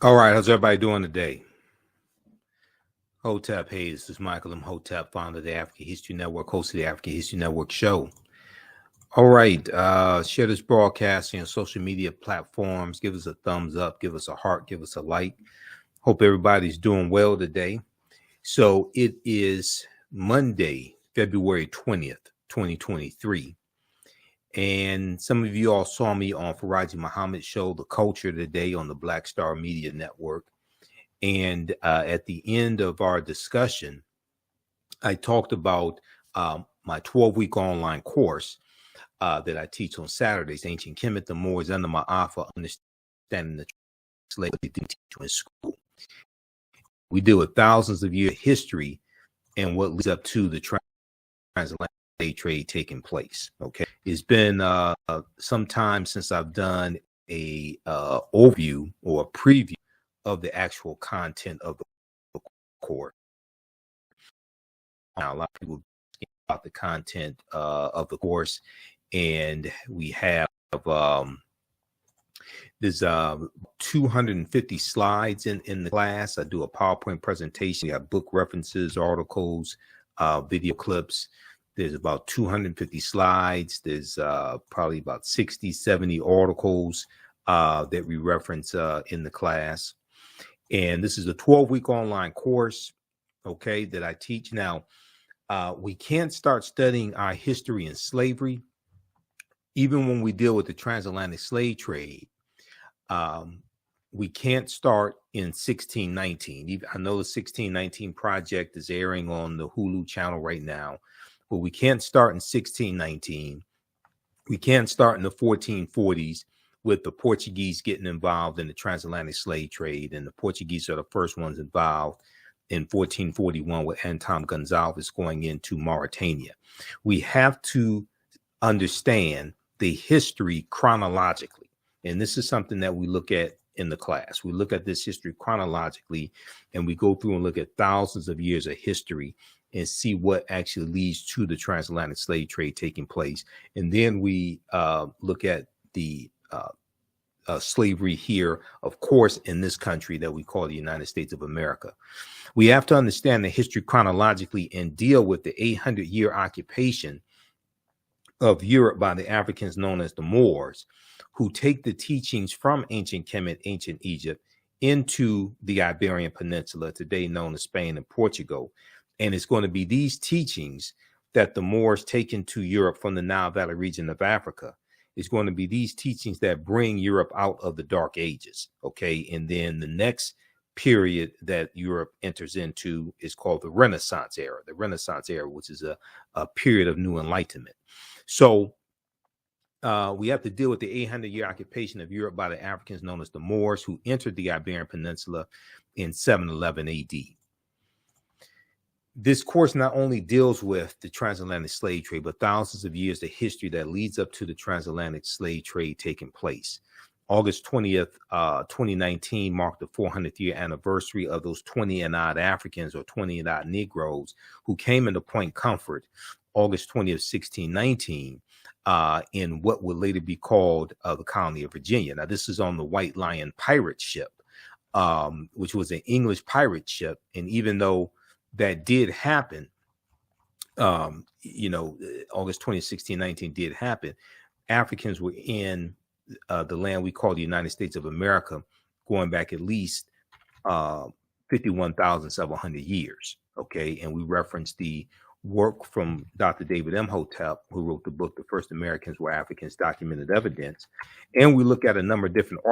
All right, how's everybody doing today? Hotep, hey, this is Michael Imhotep, founder of the African History Network, host of the African History Network show. All right, share this broadcast on social media platforms. Give us a thumbs up, give us a heart, give us a like. Hope everybody's doing well today. So it is Monday, February 20th, 2023. And some of you all saw me on Faraji Muhammad's show, The Culture, today on the Black Star Media Network. And at the end of our discussion, I talked about my 12-week online course that I teach on Saturdays, Ancient Kemet, the Moors, under my Alpha, Understanding the Slavery in School. We deal with thousands of years of history and what leads up to the transatlantic slave trade taking place. Okay, it's been some time since I've done a overview or a preview of the actual content of the course. Now, a lot of people about the content of the course, and we have there's 250 slides in the class. I do a PowerPoint presentation. We have book references, articles, video clips. There's about 250 slides. There's probably about 60, 70 articles that we reference in the class. And this is a 12-week online course, okay, that I teach. Now, we can't start studying our history in slavery, even when we deal with the transatlantic slave trade. We can't start in 1619. I know the 1619 project is airing on the Hulu channel right now, but we can't start in 1619. We can't start in the 1440s. With the Portuguese getting involved in the transatlantic slave trade, and the Portuguese are the first ones involved in 1441 with Anton Gonzalez going into Mauritania. We have to understand the history chronologically, and this is something that we look at in the class. We look at this history chronologically, and we go through and look at thousands of years of history and see what actually leads to the transatlantic slave trade taking place. And then we look at the slavery here, of course, in this country that we call the United States of America. We have to understand the history chronologically and deal with the 800-year occupation of Europe by the Africans known as the Moors, who take the teachings from ancient Kemet, ancient Egypt, into the Iberian Peninsula, today known as Spain and Portugal. And it's going to be these teachings that the Moors take into Europe from the Nile Valley region of Africa. It's going to be these teachings that bring Europe out of the Dark Ages, okay? And then the next period that Europe enters into is called the Renaissance era, which is a period of new enlightenment. So we have to deal with the 800-year occupation of Europe by the Africans known as the Moors, who entered the Iberian Peninsula in 711 AD. This course not only deals with the transatlantic slave trade, but thousands of years of history that leads up to the transatlantic slave trade taking place. August 20th, 2019 marked the 400th year anniversary of those 20 and odd Africans or 20 and odd Negroes who came into Point Comfort, August 20th, 1619, in what would later be called the colony of Virginia. Now, this is on the White Lion pirate ship, which was an English pirate ship. And even though that did happen, August 20th, 1619 did happen, Africans were in the land we call the United States of America, going back at least 51,700 years. Okay. And we referenced the work from Dr. David Imhotep, who wrote the book, The First Americans Were Africans, Documented Evidence. And we look at a number of different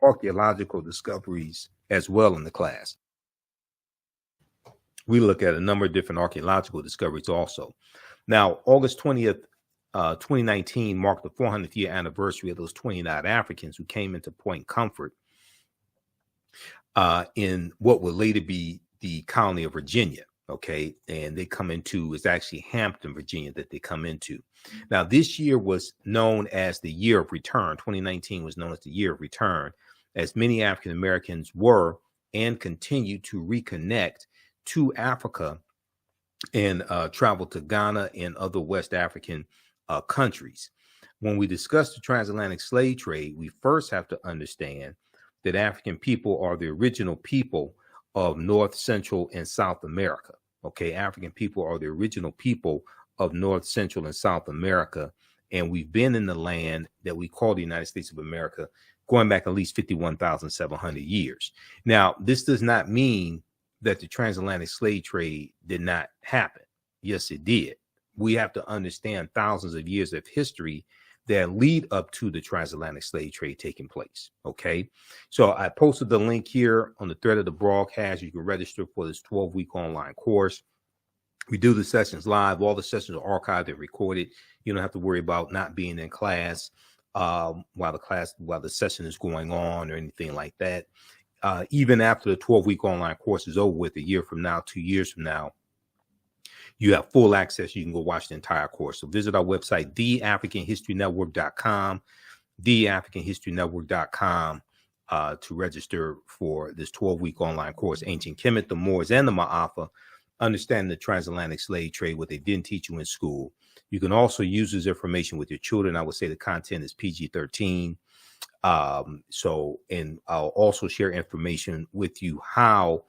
archaeological discoveries as well in the class. We look at a number of different archaeological discoveries also. Now, August 20th, 2019 marked the 400th year anniversary of those 29 Africans who came into Point Comfort in what would later be the colony of Virginia. Okay, and they come into, it's actually Hampton, Virginia, that they come into. Now, this year was known as the year of return. 2019 was known as the year of return, as many African Americans were and continue to reconnect to Africa and travel to Ghana and other West African countries. When we discuss the transatlantic slave trade, we first have to understand that African people are the original people of North, Central, and South America. Okay, African people are the original people of North, Central, and South America. And we've been in the land that we call the United States of America going back at least 51,700 years. Now, this does not mean that the transatlantic slave trade did not happen. Yes, it did. We have to understand thousands of years of history that lead up to the transatlantic slave trade taking place. Okay, so I posted the link here on the thread of the broadcast. You can register for this 12-week online course. We do the sessions live. All the sessions are archived and recorded. You don't have to worry about not being in class while the session is going on or anything like that. Even after the 12-week online course is over with, a year from now, 2 years from now, you have full access. You can go watch the entire course. So visit our website, theafricanhistorynetwork.com, theafricanhistorynetwork.com, to register for this 12-week online course, Ancient Kemet, the Moors, and the Ma'afa, understanding the transatlantic slave trade, what they didn't teach you in school. You can also use this information with your children. I would say the content is PG-13. And I'll also share information with you how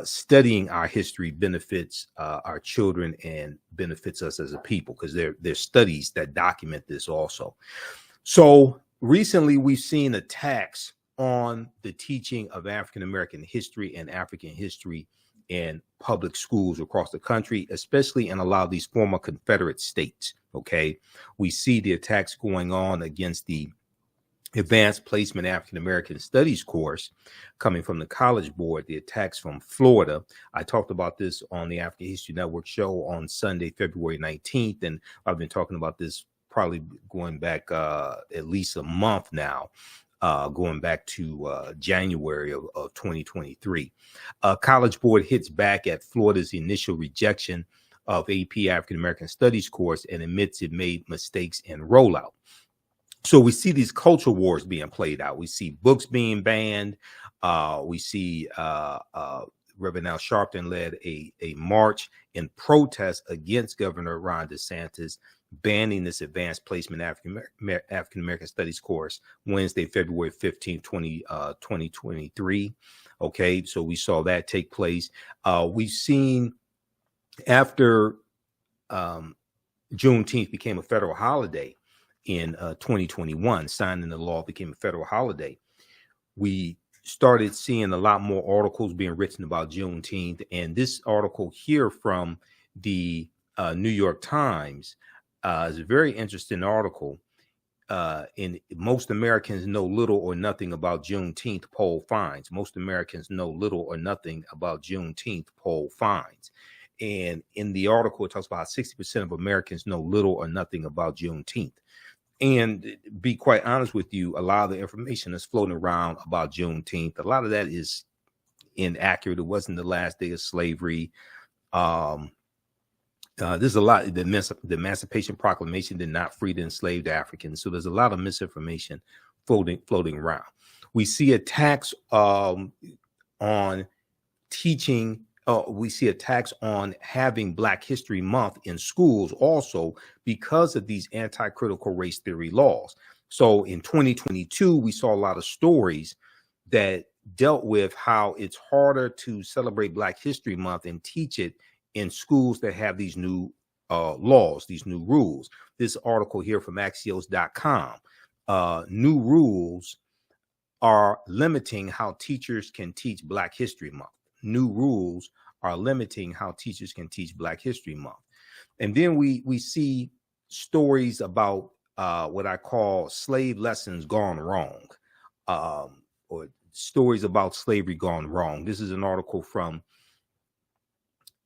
studying our history benefits our children and benefits us as a people, because there's studies that document this also. So recently we've seen attacks on the teaching of African American history and African history in public schools across the country, especially in a lot of these former Confederate states. Okay, we see the attacks going on against the Advanced Placement African American Studies course coming from the College Board, the attacks from Florida. I talked about this on the African History Network show on Sunday, February 19th, and I've been talking about this probably going back at least a month now, going back to January of 2023. College Board hits back at Florida's initial rejection of AP African American Studies course and admits it made mistakes in rollout. So we see these culture wars being played out. We see books being banned. We see Reverend Al Sharpton led a march in protest against Governor Ron DeSantis banning this Advanced Placement African American Studies course Wednesday, February 15, 2023. Okay, so we saw that take place. We've seen after Juneteenth became a federal holiday in 2021, signing the law became a federal holiday, we started seeing a lot more articles being written about Juneteenth. And this article here from the New York Times is a very interesting article. In Most Americans know little or nothing about Juneteenth, poll finds. Most Americans know little or nothing about Juneteenth, poll finds. And in the article, it talks about 60% of Americans know little or nothing about Juneteenth. And be quite honest with you, a lot of the information that's floating around about Juneteenth, a lot of that is inaccurate. It wasn't the last day of slavery. There's a lot. The Emancipation Proclamation did not free the enslaved Africans. So there's a lot of misinformation floating around. We see attacks on teaching. We see attacks on having Black History Month in schools also because of these anti-critical race theory laws. So in 2022, we saw a lot of stories that dealt with how it's harder to celebrate Black History Month and teach it in schools that have these new laws, these new rules. This article here from Axios.com, new rules are limiting how teachers can teach Black History Month. New rules are limiting how teachers can teach Black History Month. And then we see stories about what I call slave lessons gone wrong, or stories about slavery gone wrong. This is an article from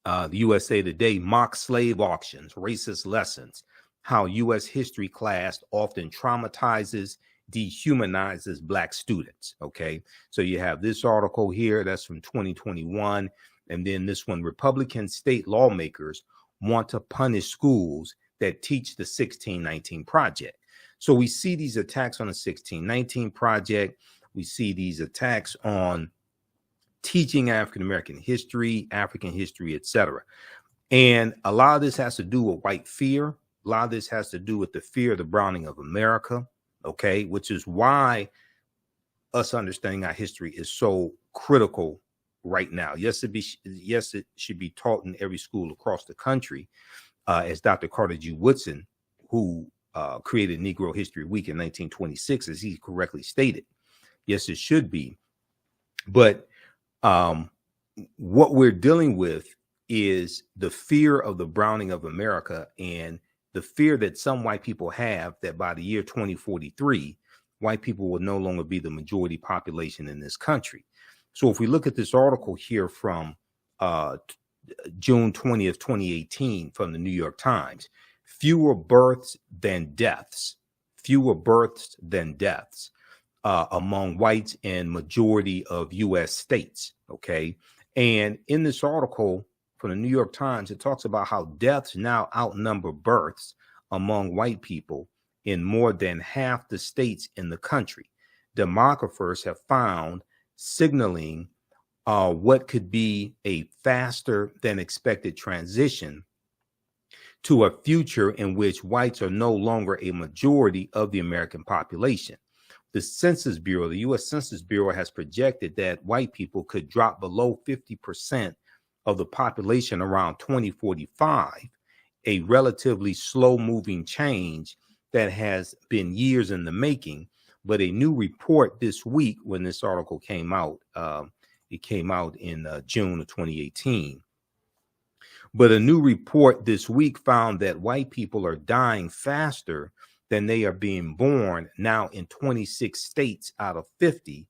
the USA Today, Mock Slave Auctions, Racist Lessons, How U.S. History Class Often Traumatizes, Dehumanizes Black Students. Okay, so you have this article here that's from 2021, and then this one, Republican state lawmakers want to punish schools that teach the 1619 Project. So we see these attacks on the 1619 Project. We see these attacks on teaching African American history, African history, etc. And a lot of this has to do with white fear. A lot of this has to do with the fear of the browning of America. Okay, which is why us understanding our history is so critical right now. Yes, it should be taught in every school across the country, as Dr. Carter G. Woodson, who created Negro History Week in 1926, as he correctly stated. Yes, it should be. But what we're dealing with is the fear of the browning of America, and the fear that some white people have that by the year 2043, white people will no longer be the majority population in this country. So if we look at this article here from June 20th, 2018 from the New York Times, fewer births than deaths among whites in majority of U.S. states. Okay. And in this article from the New York Times, it talks about how deaths now outnumber births among white people in more than half the states in the country. Demographers have found signaling what could be a faster than expected transition to a future in which whites are no longer a majority of the American population. The Census Bureau, the U.S. Census Bureau, has projected that white people could drop below 50% of the population around 2045, a relatively slow-moving change that has been years in the making. But a new report this week, when this article came out, it came out in June of 2018. But a new report this week found that white people are dying faster than they are being born now in 26 states out of 50,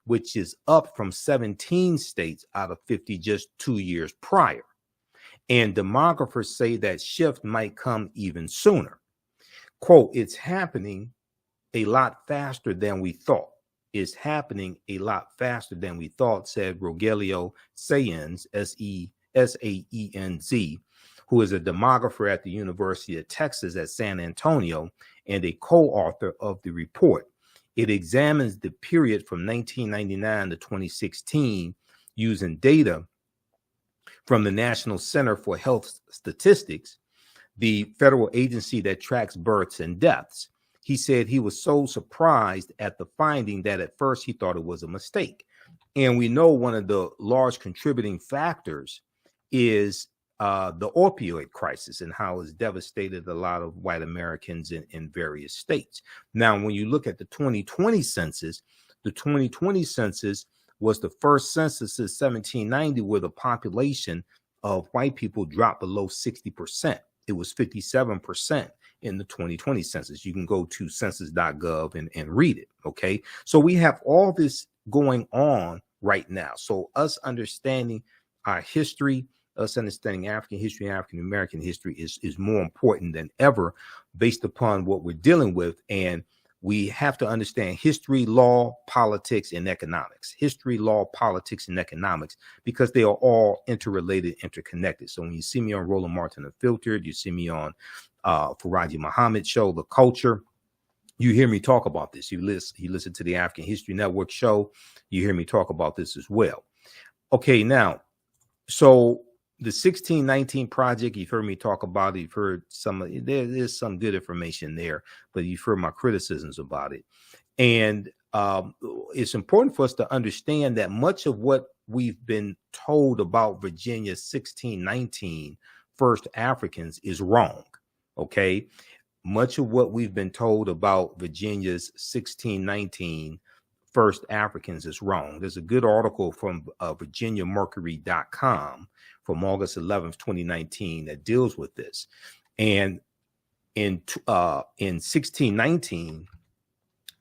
which is up from 17 states out of 50 just 2 years prior. And demographers say that shift might come even sooner. Quote, "It's happening a lot faster than we thought. It's happening a lot faster than we thought," said Rogelio Saenz, Saenz, who is a demographer at the University of Texas at San Antonio and a co-author of the report. It examines the period from 1999 to 2016 using data from the National Center for Health Statistics, the federal agency that tracks births and deaths. He said he was so surprised at the finding that at first he thought it was a mistake. And we know one of the large contributing factors is the opioid crisis and how it's devastated a lot of white Americans in various states. Now, when you look at the 2020 census, the 2020 census was the first census since 1790 where the population of white people dropped below 60%. It was 57% in the 2020 census. You can go to census.gov and read it. Okay. So we have all this going on right now. So us understanding our history, us understanding African history, African American history is more important than ever based upon what we're dealing with. And we have to understand history, law, politics, and economics. History, law, politics, and economics, because they are all interrelated, interconnected. So when you see me on Roland Martin Unfiltered, you see me on Faraji Muhammad show, The Culture, you hear me talk about this. You listen to the African History Network show, you hear me talk about this as well. Okay, now, so the 1619 project, you've heard me talk about it. You've heard there's some good information there, but you've heard my criticisms about it. And it's important for us to understand that much of what we've been told about Virginia's 1619 first Africans is wrong. Okay. Much of what we've been told about Virginia's 1619 first Africans is wrong. There's a good article from VirginiaMercury.com from August 11th, 2019 that deals with this. And in 1619,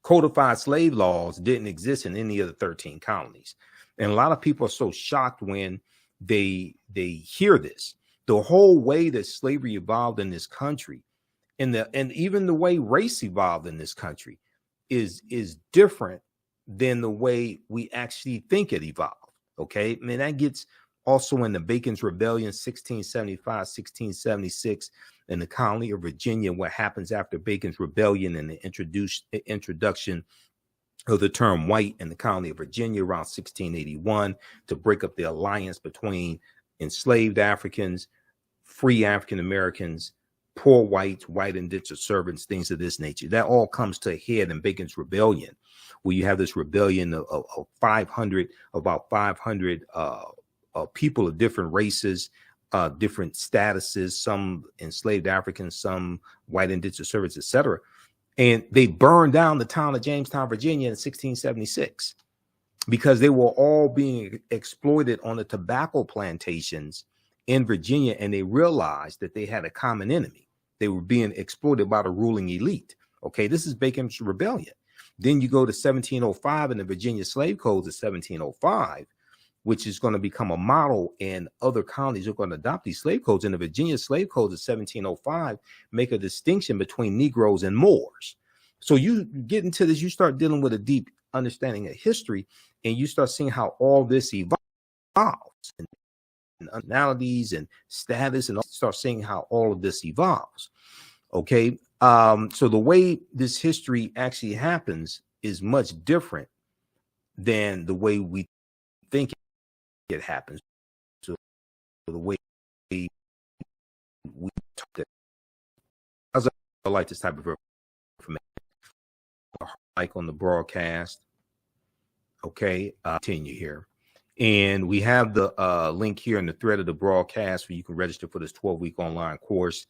codified slave laws didn't exist in any of the 13 colonies. And a lot of people are so shocked when they hear this. The whole way that slavery evolved in this country and even the way race evolved in this country is different than the way we actually think it evolved. Okay. I mean, that gets also in the Bacon's Rebellion, 1675, 1676, in the colony of Virginia, what happens after Bacon's Rebellion and the introduction of the term white in the colony of Virginia around 1681 to break up the alliance between enslaved Africans, free African Americans, poor whites, white indentured servants, things of this nature. That all comes to a head in Bacon's Rebellion, where you have this rebellion of 500, about 500 people of different races, different statuses, some enslaved Africans, some white indentured servants, etc. And they burned down the town of Jamestown, Virginia in 1676 because they were all being exploited on the tobacco plantations in Virginia, and they realized that they had a common enemy. They were being exploited by the ruling elite. Okay, this is Bacon's Rebellion. Then you go to 1705 and the Virginia Slave Codes of 1705, which is going to become a model, and other colonies are going to adopt these slave codes. And the Virginia Slave Codes of 1705 make a distinction between Negroes and Moors. So you get into this, you start dealing with a deep understanding of history, and you start seeing how all this evolves, and nationalities and status, and start seeing how all of this evolves. Okay, so the way this history actually happens is much different than the way we think it happens. So the way we talk, that I like this type of information, like on the broadcast. Okay, continue here. And we have the link here in the thread of the broadcast where you can register for this 12-week online course.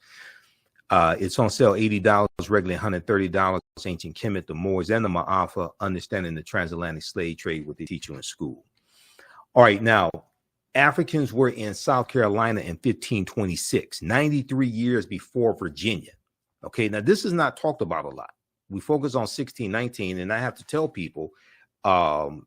It's on sale $80, regularly $130. Ancient Kemet, the Moors, and the Ma'afa, understanding the transatlantic slave trade, what they teach you in school. All right, now, Africans were in South Carolina in 1526, 93 years before Virginia. Okay, now this is not talked about a lot. We focus on 1619, and I have to tell people,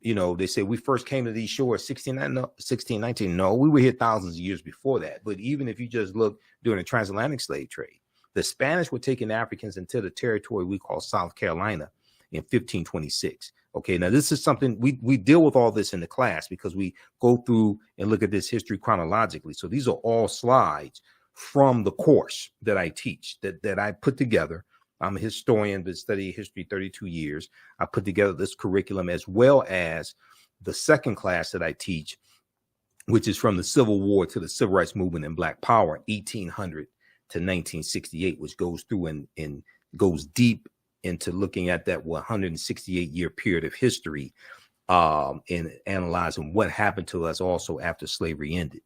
you know, they say we first came to these shores 1619. No, we were here thousands of years before that. But even if you just look during the transatlantic slave trade, the Spanish were taking Africans into the territory we call South Carolina in 1526. Okay, now this is something we deal with all this in the class because we go through and look at this history chronologically. So these are all slides from the course that I teach, that I put together. I'm a historian that studied history 32 years. I put together this curriculum as well as the second class that I teach, which is from the Civil War to the Civil Rights Movement and Black Power, 1800 to 1968, which goes through and goes deep into looking at that 168-year period of history, and analyzing what happened to us also after slavery ended.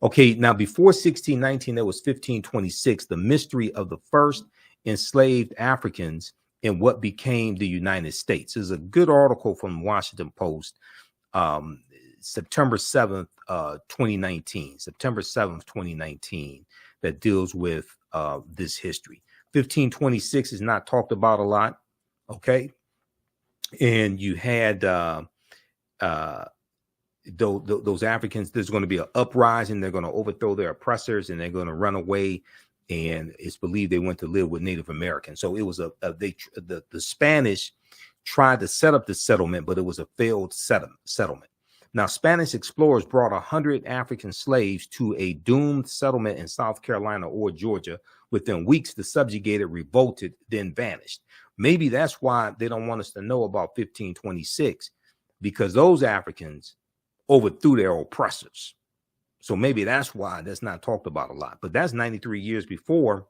Okay, now before 1619, there was 1526, the mystery of the first enslaved Africans in what became the United States. There's a good article from Washington Post, September 7th, 2019, September 7th, 2019, that deals with this history. 1526 is not talked about a lot, okay? And you had those Africans, there's going to be an uprising, they're going to overthrow their oppressors, and they're going to run away, and it's believed they went to live with Native Americans. So it was the Spanish tried to set up the settlement, but it was a failed settlement. Now, Spanish explorers brought 100 African slaves to a doomed settlement in South Carolina or Georgia. Within weeks, the subjugated revolted, then vanished. Maybe that's why they don't want us to know about 1526, because those Africans overthrew their oppressors. So maybe that's why that's not talked about a lot. But that's 93 years before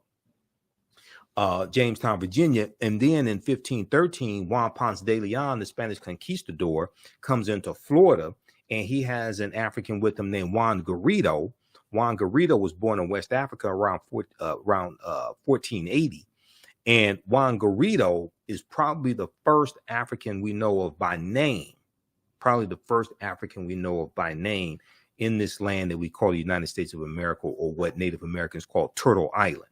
Jamestown, Virginia. And then in 1513, Juan Ponce de Leon, the Spanish conquistador, comes into Florida, and he has an African with him named Juan Garrido. Juan Garrido was born in West Africa around 1480. And Juan Garrido is probably the first African we know of by name, in this land that we call the United States of America, or what Native Americans call Turtle Island.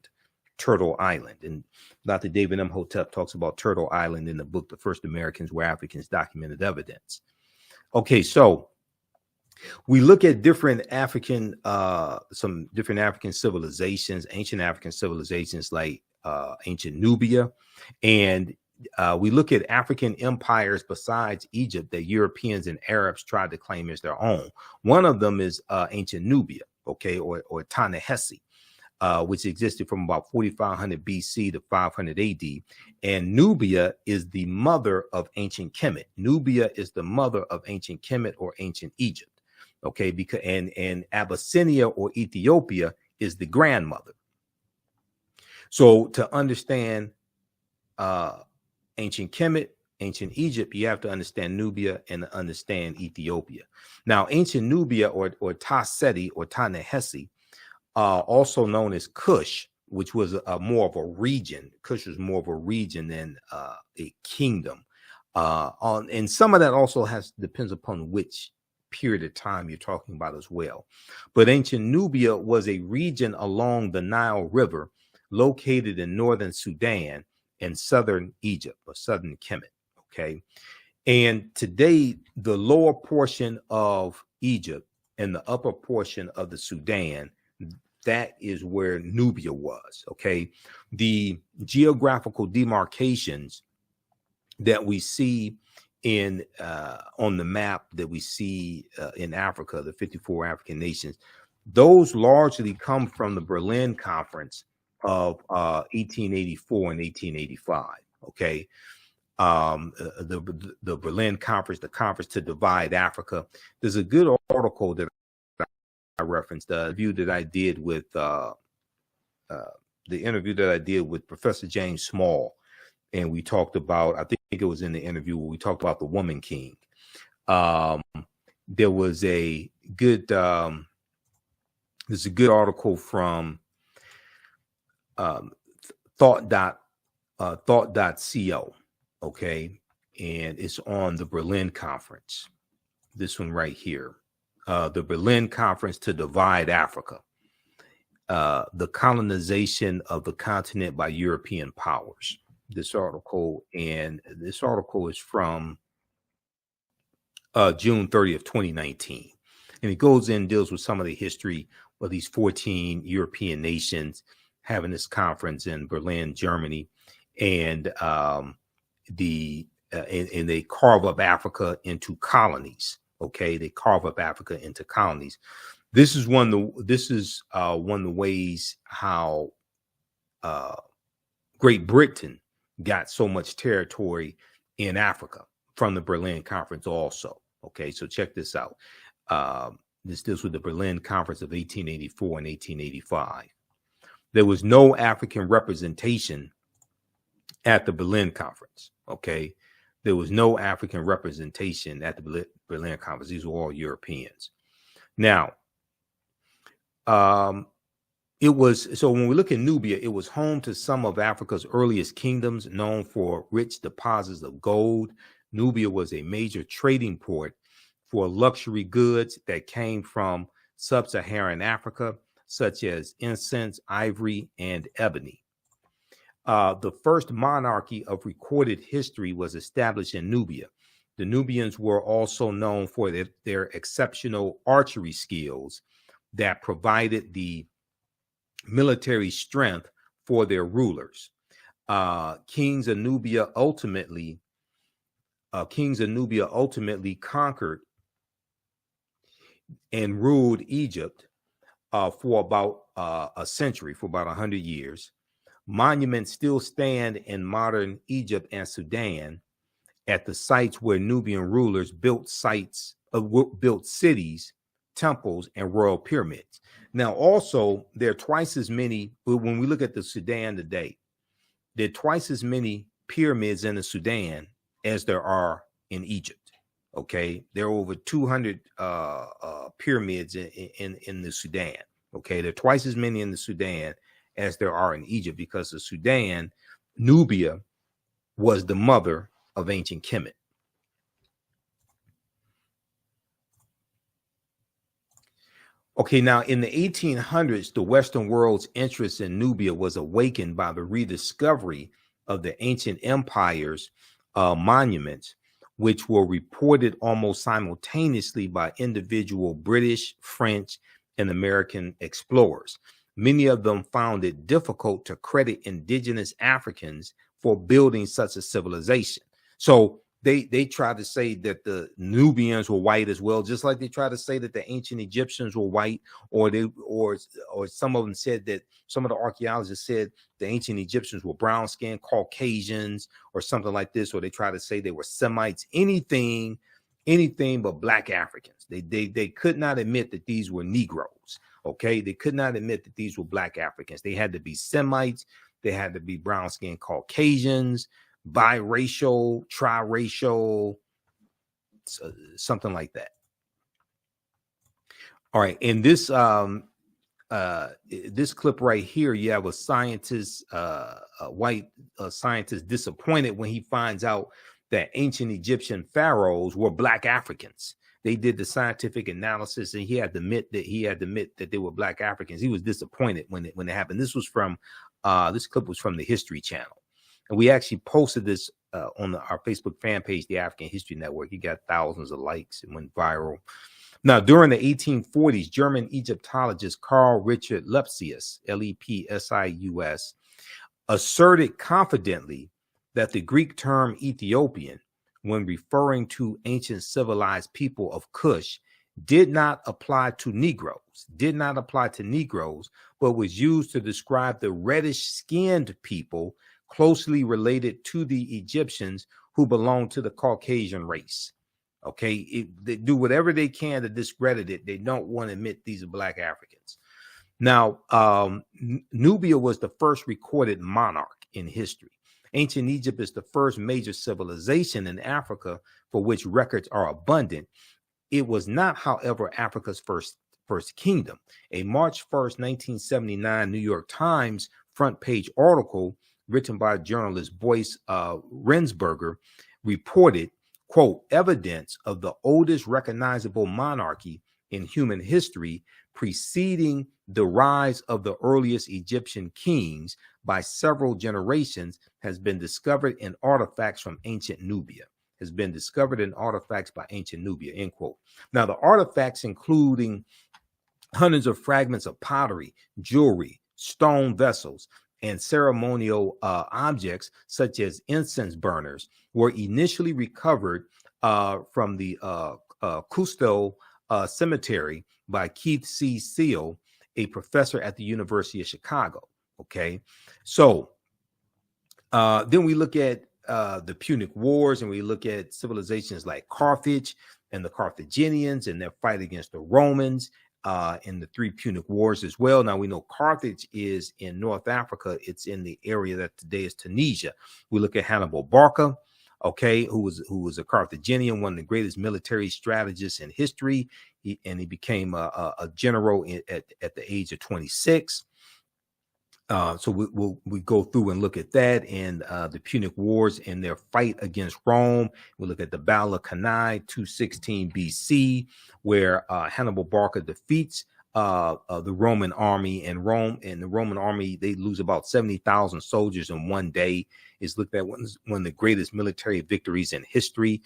And Dr. David Imhotep talks about Turtle Island in the book, The First Americans Were Africans, Documented Evidence. Okay, so we look at different African, some different African civilizations, ancient African civilizations like ancient Nubia, and we look at African empires besides Egypt that Europeans and Arabs tried to claim as their own. One of them is ancient Nubia, okay, or Ta-Nehisi, which existed from about 4500 BC to 500 AD. And Nubia is the mother of ancient Kemet. Nubia is the mother of ancient Kemet or ancient Egypt, okay, because and Abyssinia or Ethiopia is the grandmother. So to understand ancient Kemet, ancient Egypt, you have to understand Nubia and understand Ethiopia. Now, ancient Nubia or Ta-Seti or Ta-Nehesi, also known as Kush, which was more of a region. Kush was more of a region than a kingdom. And some of that also depends upon which period of time you're talking about as well. But ancient Nubia was a region along the Nile River located in northern Sudan and southern Egypt or southern Kemet. Okay. And today, the lower portion of Egypt and the upper portion of the Sudan, that is where Nubia was. Okay. The geographical demarcations that we see in on the map that we see in Africa, the 54 African nations, those largely come from the Berlin Conference of 1884 and 1885. Okay. The Berlin Conference, the conference to divide Africa. There's a good article that I referenced, the interview that I did with Professor James Small, and we talked about, I think it was in the interview where we talked about the Woman King. There was a good there's a good article from thought.co, okay, and it's on the Berlin Conference. This one right here, the Berlin Conference to divide Africa, the colonization of the continent by European powers. This article is from June 30th, 2019. And it goes in, deals with some of the history of these 14 European nations having this conference in Berlin, Germany. And they carve up Africa into colonies. Okay, they carve up Africa into colonies. This is one of the ways how Great Britain got so much territory in Africa from the Berlin Conference also. Okay, so check this out. This deals with the Berlin Conference of 1884 and 1885. There was no African representation at the Berlin Conference. Okay, there was no African representation at the Berlin Conference. These were all Europeans. Now, it was, so when we look at Nubia, it was home to some of Africa's earliest kingdoms, known for rich deposits of gold. Nubia was a major trading port for luxury goods that came from sub-Saharan Africa, such as incense, ivory, and ebony. The first monarchy of recorded history was established in Nubia. The Nubians were also known for their exceptional archery skills that provided the military strength for their rulers. Kings of Nubia ultimately conquered and ruled Egypt for about a century, for about 100 years. Monuments still stand in modern Egypt and Sudan at the sites where Nubian rulers built cities, temples, and royal pyramids. Now, also, there are twice as many, when we look at the Sudan today, there are twice as many pyramids in the Sudan as there are in Egypt. Okay, there are over 200 pyramids in the Sudan. Okay, there are twice as many in the Sudan as there are in Egypt, because the Sudan, Nubia, was the mother of ancient Kemet. Okay, now in the 1800s, the Western world's interest in Nubia was awakened by the rediscovery of the ancient empire's monuments, which were reported almost simultaneously by individual British, French, and American explorers. Many of them found it difficult to credit indigenous Africans for building such a civilization. So they tried to say that the Nubians were white as well, just like they tried to say that the ancient Egyptians were white, or some of them said that, some of the archaeologists said the ancient Egyptians were brown skinned Caucasians or something like this, or they tried to say they were Semites, anything but black Africans. They could not admit that these were Negroes. Okay, they could not admit that these were black Africans. They had to be Semites. They had to be brown-skinned Caucasians, biracial, triracial, something like that. All right, in this this clip right here, you have a scientist, a white scientist, disappointed when he finds out that ancient Egyptian pharaohs were Black Africans. They did the scientific analysis, and he had to admit that they were Black Africans. He was disappointed when it happened. This was from this clip was from the History Channel, and we actually posted this on our Facebook fan page, the African History Network. He got thousands of likes. It went viral. Now, during the 1840s, German Egyptologist Carl Richard Lepsius, Lepsius, asserted confidently that the Greek term Ethiopian, when referring to ancient civilized people of Kush, did not apply to Negroes, but was used to describe the reddish-skinned people closely related to the Egyptians who belonged to the Caucasian race. Okay, they do whatever they can to discredit it. They don't want to admit these are Black Africans. Now, Nubia was the first recorded monarch in history. Ancient Egypt is the first major civilization in Africa for which records are abundant. It was not, however, Africa's first kingdom. A March 1st, 1979 New York Times front page article written by journalist Boyce Rensberger reported, quote, evidence of the oldest recognizable monarchy in human history preceding the rise of the earliest Egyptian kings by several generations has been discovered in artifacts from ancient Nubia. End quote. Now, the artifacts including hundreds of fragments of pottery, jewelry, stone vessels, and ceremonial objects such as incense burners were initially recovered from the Cusco Cemetery by Keith C. Seal, a professor at the University of Chicago. Okay, so then we look at the Punic Wars, and we look at civilizations like Carthage and the Carthaginians and their fight against the Romans in the three Punic Wars as well. Now we know Carthage is in North Africa. It's in the area that today is Tunisia. We look at Hannibal Barca, okay, who was a Carthaginian, one of the greatest military strategists in history. He became a general at the age of 26. So we go through and look at that and the Punic Wars and their fight against Rome. We look at the Battle of Cannae, 216 BC, where Hannibal Barca defeats the Roman army, and the Roman army, they lose about 70,000 soldiers in one day. It's looked at one of the greatest military victories in history.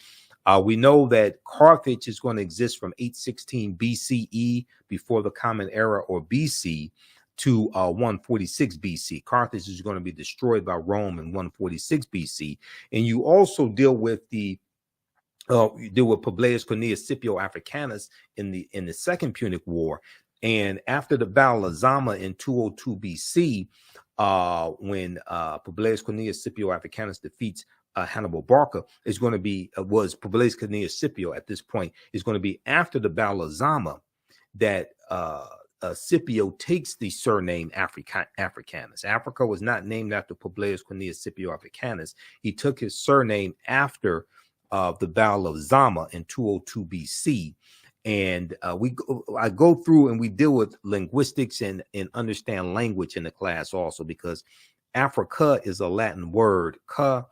We know that Carthage is going to exist from 816 BCE, before the Common Era, or BC, to 146 BC. Carthage is going to be destroyed by Rome in 146 BC. And you also deal with Publius Cornelius Scipio Africanus in the Second Punic War. And after the Battle of Zama in 202 BC, when Publius Cornelius Scipio Africanus defeats Hannibal Barca, was Publius Cornelius Scipio at this point, is going to be after the Battle of Zama that Scipio takes the surname Africanus. Africa was not named after Publius Cornelius Scipio Africanus. He took his surname after the Battle of Zama in 202 BC. And I go through and we deal with linguistics and understand language in the class also, because Africa is a Latin word. Ca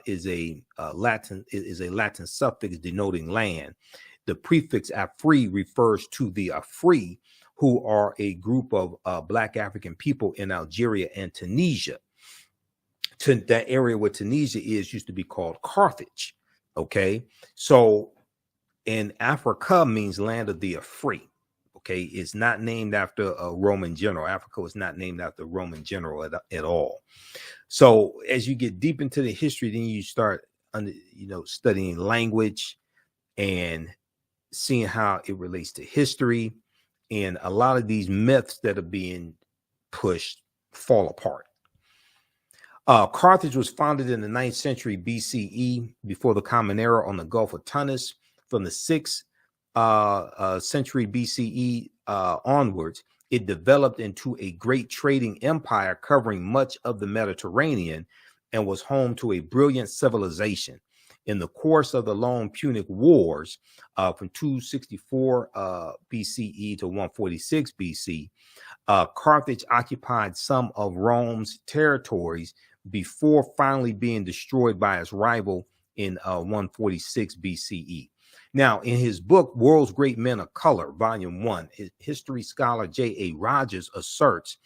is a Latin suffix denoting land. The prefix Afri refers to the Afri, who are a group of Black African people in Algeria and Tunisia. That area where Tunisia used to be called Carthage. Okay, so in Africa means land of the Afri. Okay, it's not named after a Roman general. Africa was not named after a Roman general at all. So as you get deep into the history, then you start studying language and seeing how it relates to history. And a lot of these myths that are being pushed fall apart. Carthage was founded in the 9th century BCE, before the Common Era, on the Gulf of Tunis. From the 6th century BCE onwards, it developed into a great trading empire covering much of the Mediterranean and was home to a brilliant civilization. In the course of the long Punic Wars from 264 BCE to 146 BC, Carthage occupied some of Rome's territories before finally being destroyed by its rival in 146 BCE. Now, in his book, World's Great Men of Color, Volume 1, history scholar J.A. Rogers asserts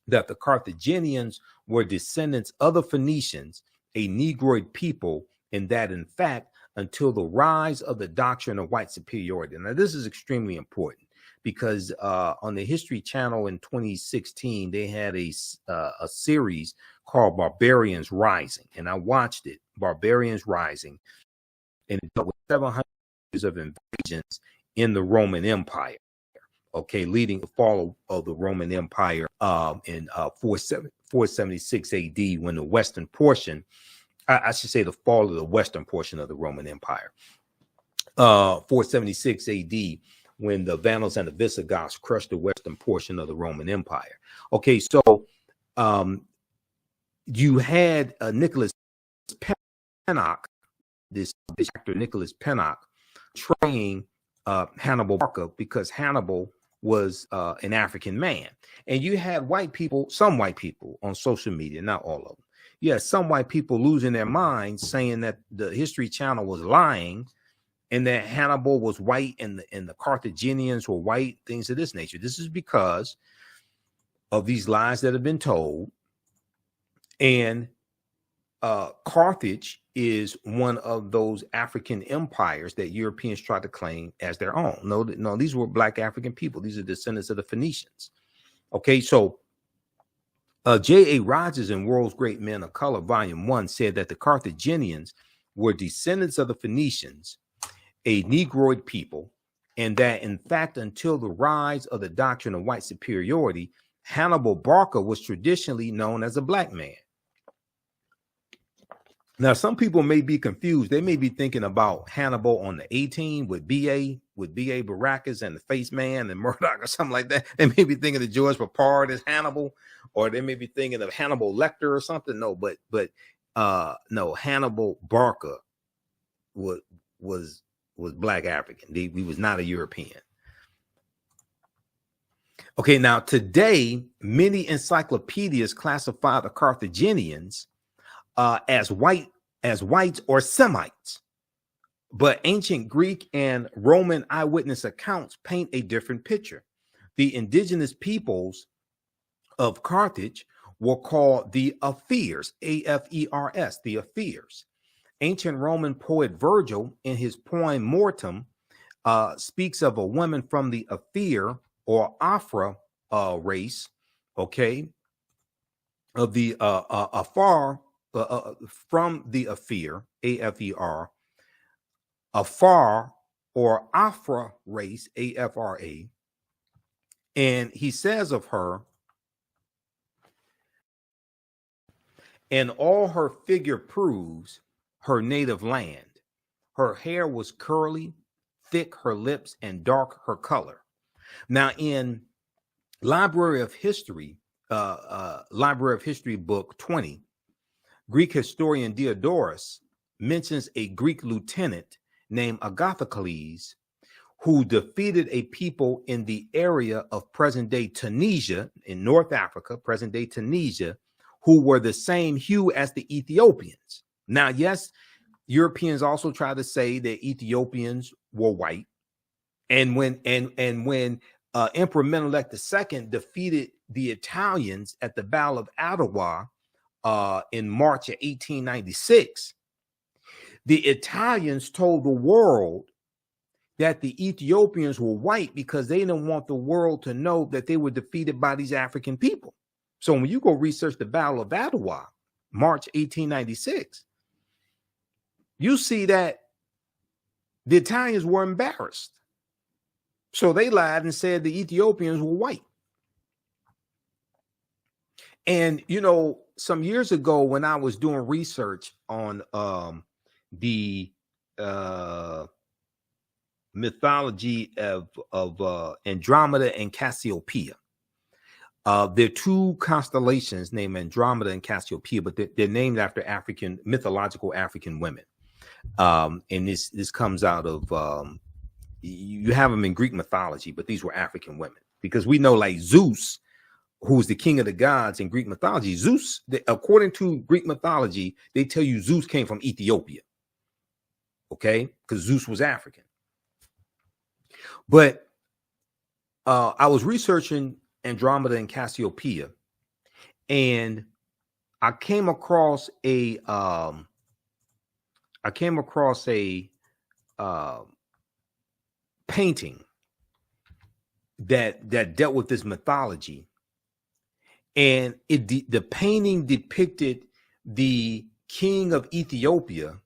that the Carthaginians were descendants of the Phoenicians, a Negroid people, and that, in fact, until the rise of the doctrine of white superiority. Now, this is extremely important because on the History Channel in 2016, they had a series called Barbarians Rising, and I watched it, Barbarians Rising, and it dealt with 700 years of invasions in the Roman Empire, okay, leading to the fall of the Roman Empire in 476 AD, when the western portion, I should say the fall of the western portion of the Roman Empire, 476 AD, when the Vandals and the Visigoths crushed the western portion of the Roman Empire. Okay, so you had Nicholas Pennock, this actor Nicholas Pennock, portraying Hannibal Barca because Hannibal was an African man. And you had white people, some white people on social media, not all of them. Yeah, some white people losing their minds saying that the History Channel was lying and that Hannibal was white and the Carthaginians were white, things of this nature. This is because of these lies that have been told. And Carthage is one of those African empires that Europeans tried to claim as their own. No, these were Black African people. These are descendants of the Phoenicians. Okay, so J.A. Rogers in World's Great Men of Color, Volume 1, said that the Carthaginians were descendants of the Phoenicians, a Negroid people, and that, in fact, until the rise of the doctrine of white superiority, Hannibal Barca was traditionally known as a Black man. Now, some people may be confused. They may be thinking about Hannibal on the A-Team with B.A. Baracus and the Face Man and Murdoch or something like that. They may be thinking of George Papard as Hannibal, or they may be thinking of Hannibal Lecter or something. No, but no, Hannibal Barca was Black African. He was not a European. Okay, now today, many encyclopedias classify the Carthaginians as whites or Semites, but ancient Greek and Roman eyewitness accounts paint a different picture. The indigenous peoples of Carthage were called the Afars, A-F-E-R-S, the Afars. Ancient Roman poet Virgil, in his poem Mortem, speaks of a woman from the Afar or Afra race, okay, of the Afar. From the Afar, A-F-E-R, Afar or Afra race, A-F-R-A, and he says of her, and all her figure proves her native land. Her hair was curly, thick her lips, and dark her color. Now, in Library of History book 20, Greek historian Diodorus mentions a Greek lieutenant named Agathocles who defeated a people in the area of present-day Tunisia in North Africa, present-day Tunisia, who were the same hue as the Ethiopians. Now, yes, Europeans also try to say that Ethiopians were white, and when Emperor Menelik II defeated the Italians at the Battle of Adwa in March of 1896, the Italians told the world that the Ethiopians were white because they didn't want the world to know that they were defeated by these African people. So when you go research the Battle of Adwa, March 1896, you see that the Italians were embarrassed. So they lied and said the Ethiopians were white. And, you know, some years ago when I was doing research on the mythology of Andromeda and Cassiopeia. There are two constellations named Andromeda and Cassiopeia, but they're named after mythological African women. And this comes out of you have them in Greek mythology, but these were African women, because we know, like, Zeus, who's the king of the gods in Greek mythology. Zeus, according to Greek mythology, they tell you Zeus came from Ethiopia. Okay, because Zeus was African. But I was researching Andromeda and Cassiopeia, and I came across a painting that dealt with this mythology, and the painting depicted the king of Ethiopia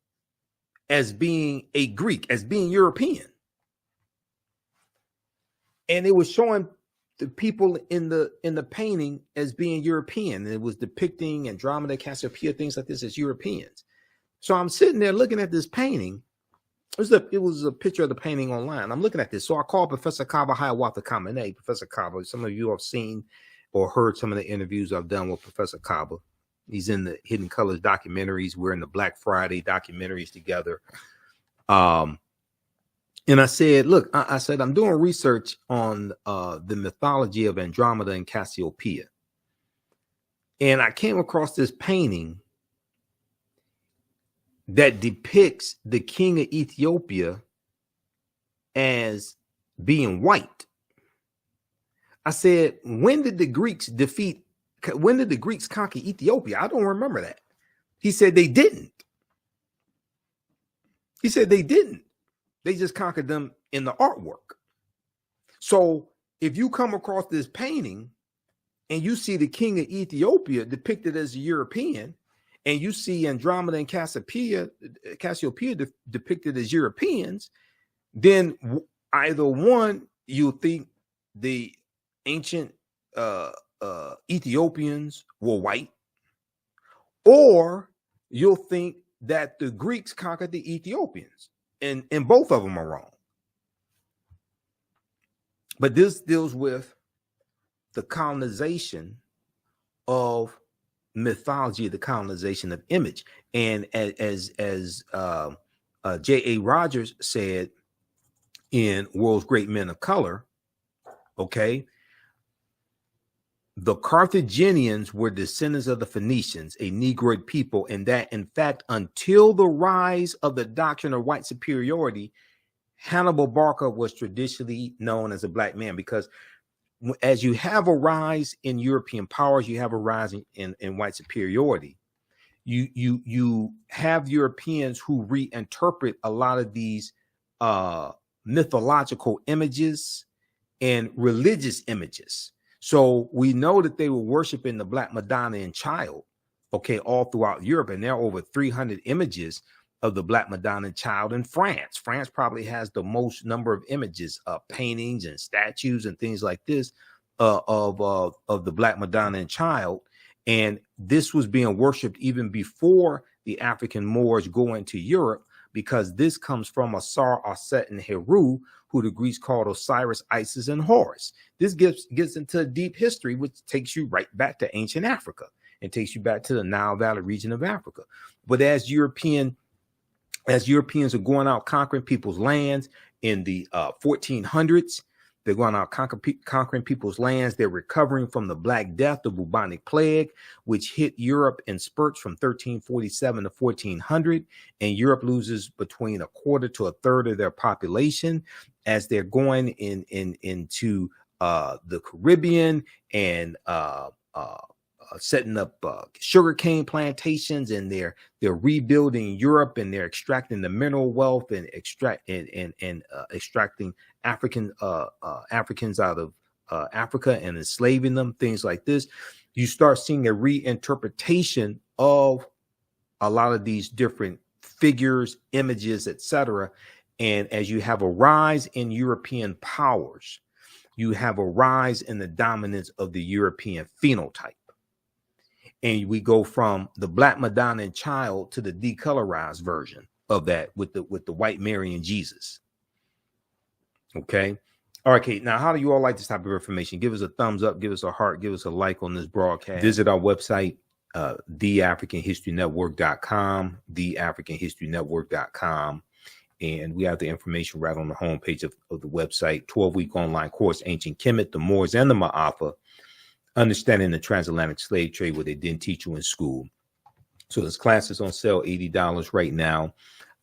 as being a Greek, as being European, and it was showing the people in the painting as being European. And it was depicting Andromeda, Cassiopeia, things like this as Europeans. So I'm sitting there looking at this painting. It was a picture of the painting online. I'm looking at this. So I called Professor Kaba Hiawatha Kamene. Professor Kaba, some of you have seen or heard some of the interviews I've done with Professor Kaba. He's in the Hidden Colors documentaries. We're in the Black Friday documentaries together. And I said, look, I said, I'm doing research on the mythology of Andromeda and Cassiopeia. And I came across this painting that depicts the king of Ethiopia as being white. I said, when did the Greeks conquer Ethiopia? I don't remember that. He said they didn't. He said they didn't. They just conquered them in the artwork. So if you come across this painting and you see the king of Ethiopia depicted as a European, and you see Andromeda and Cassiopeia depicted as Europeans, then either one, you think the ancient Ethiopians were white, or you'll think that the Greeks conquered the Ethiopians. And both of them are wrong. But this deals with the colonization of mythology, the colonization of image. And as J.A. Rogers said in World's Great Men of Color, okay, the Carthaginians were descendants of the Phoenicians, a Negroid people, and that, in fact, until the rise of the doctrine of white superiority, Hannibal Barca was traditionally known as a black man, because as you have a rise in European powers, you have a rise in white superiority. You have Europeans who reinterpret a lot of these mythological images and religious images. So we know that they were worshiping the Black Madonna Child, okay, all throughout Europe. And there are over 300 images of the Black Madonna Child in France. France probably has the most number of images, paintings and statues and things like this of the Black Madonna Child. And this was being worshipped even before the African Moors go into Europe, because this comes from Asar, Aset, and Heru, who the Greeks called Osiris, Isis, and Horus. This gets into a deep history, which takes you right back to ancient Africa and takes you back to the Nile Valley region of Africa. But as Europeans are going out conquering people's lands in the 1400s, they're going out conquering people's lands. They're recovering from the Black Death, the bubonic plague, which hit Europe in spurts from 1347 to 1400. And Europe loses between a quarter to a third of their population as they're going into the Caribbean and setting up sugarcane plantations, and they're rebuilding Europe, and they're extracting the mineral wealth and extracting Africans out of Africa and enslaving them, things like this. You start seeing a reinterpretation of a lot of these different figures, images, etc. And as you have a rise in European powers, you have a rise in the dominance of the European phenotype. And we go from the Black Madonna Child to the decolorized version of that with the white Mary and Jesus. Okay. All right, Kate. Now, how do you all like this type of information? Give us a thumbs up, give us a heart, give us a like on this broadcast. Visit our website, theafricanhistorynetwork.com, theafricanhistorynetwork.com. And we have the information right on the homepage of the website. 12-week online course, Ancient Kemet, the Moors, and the Ma'afa, Understanding the Transatlantic Slave Trade, what they didn't teach you in school. So this class is on sale, $80 right now.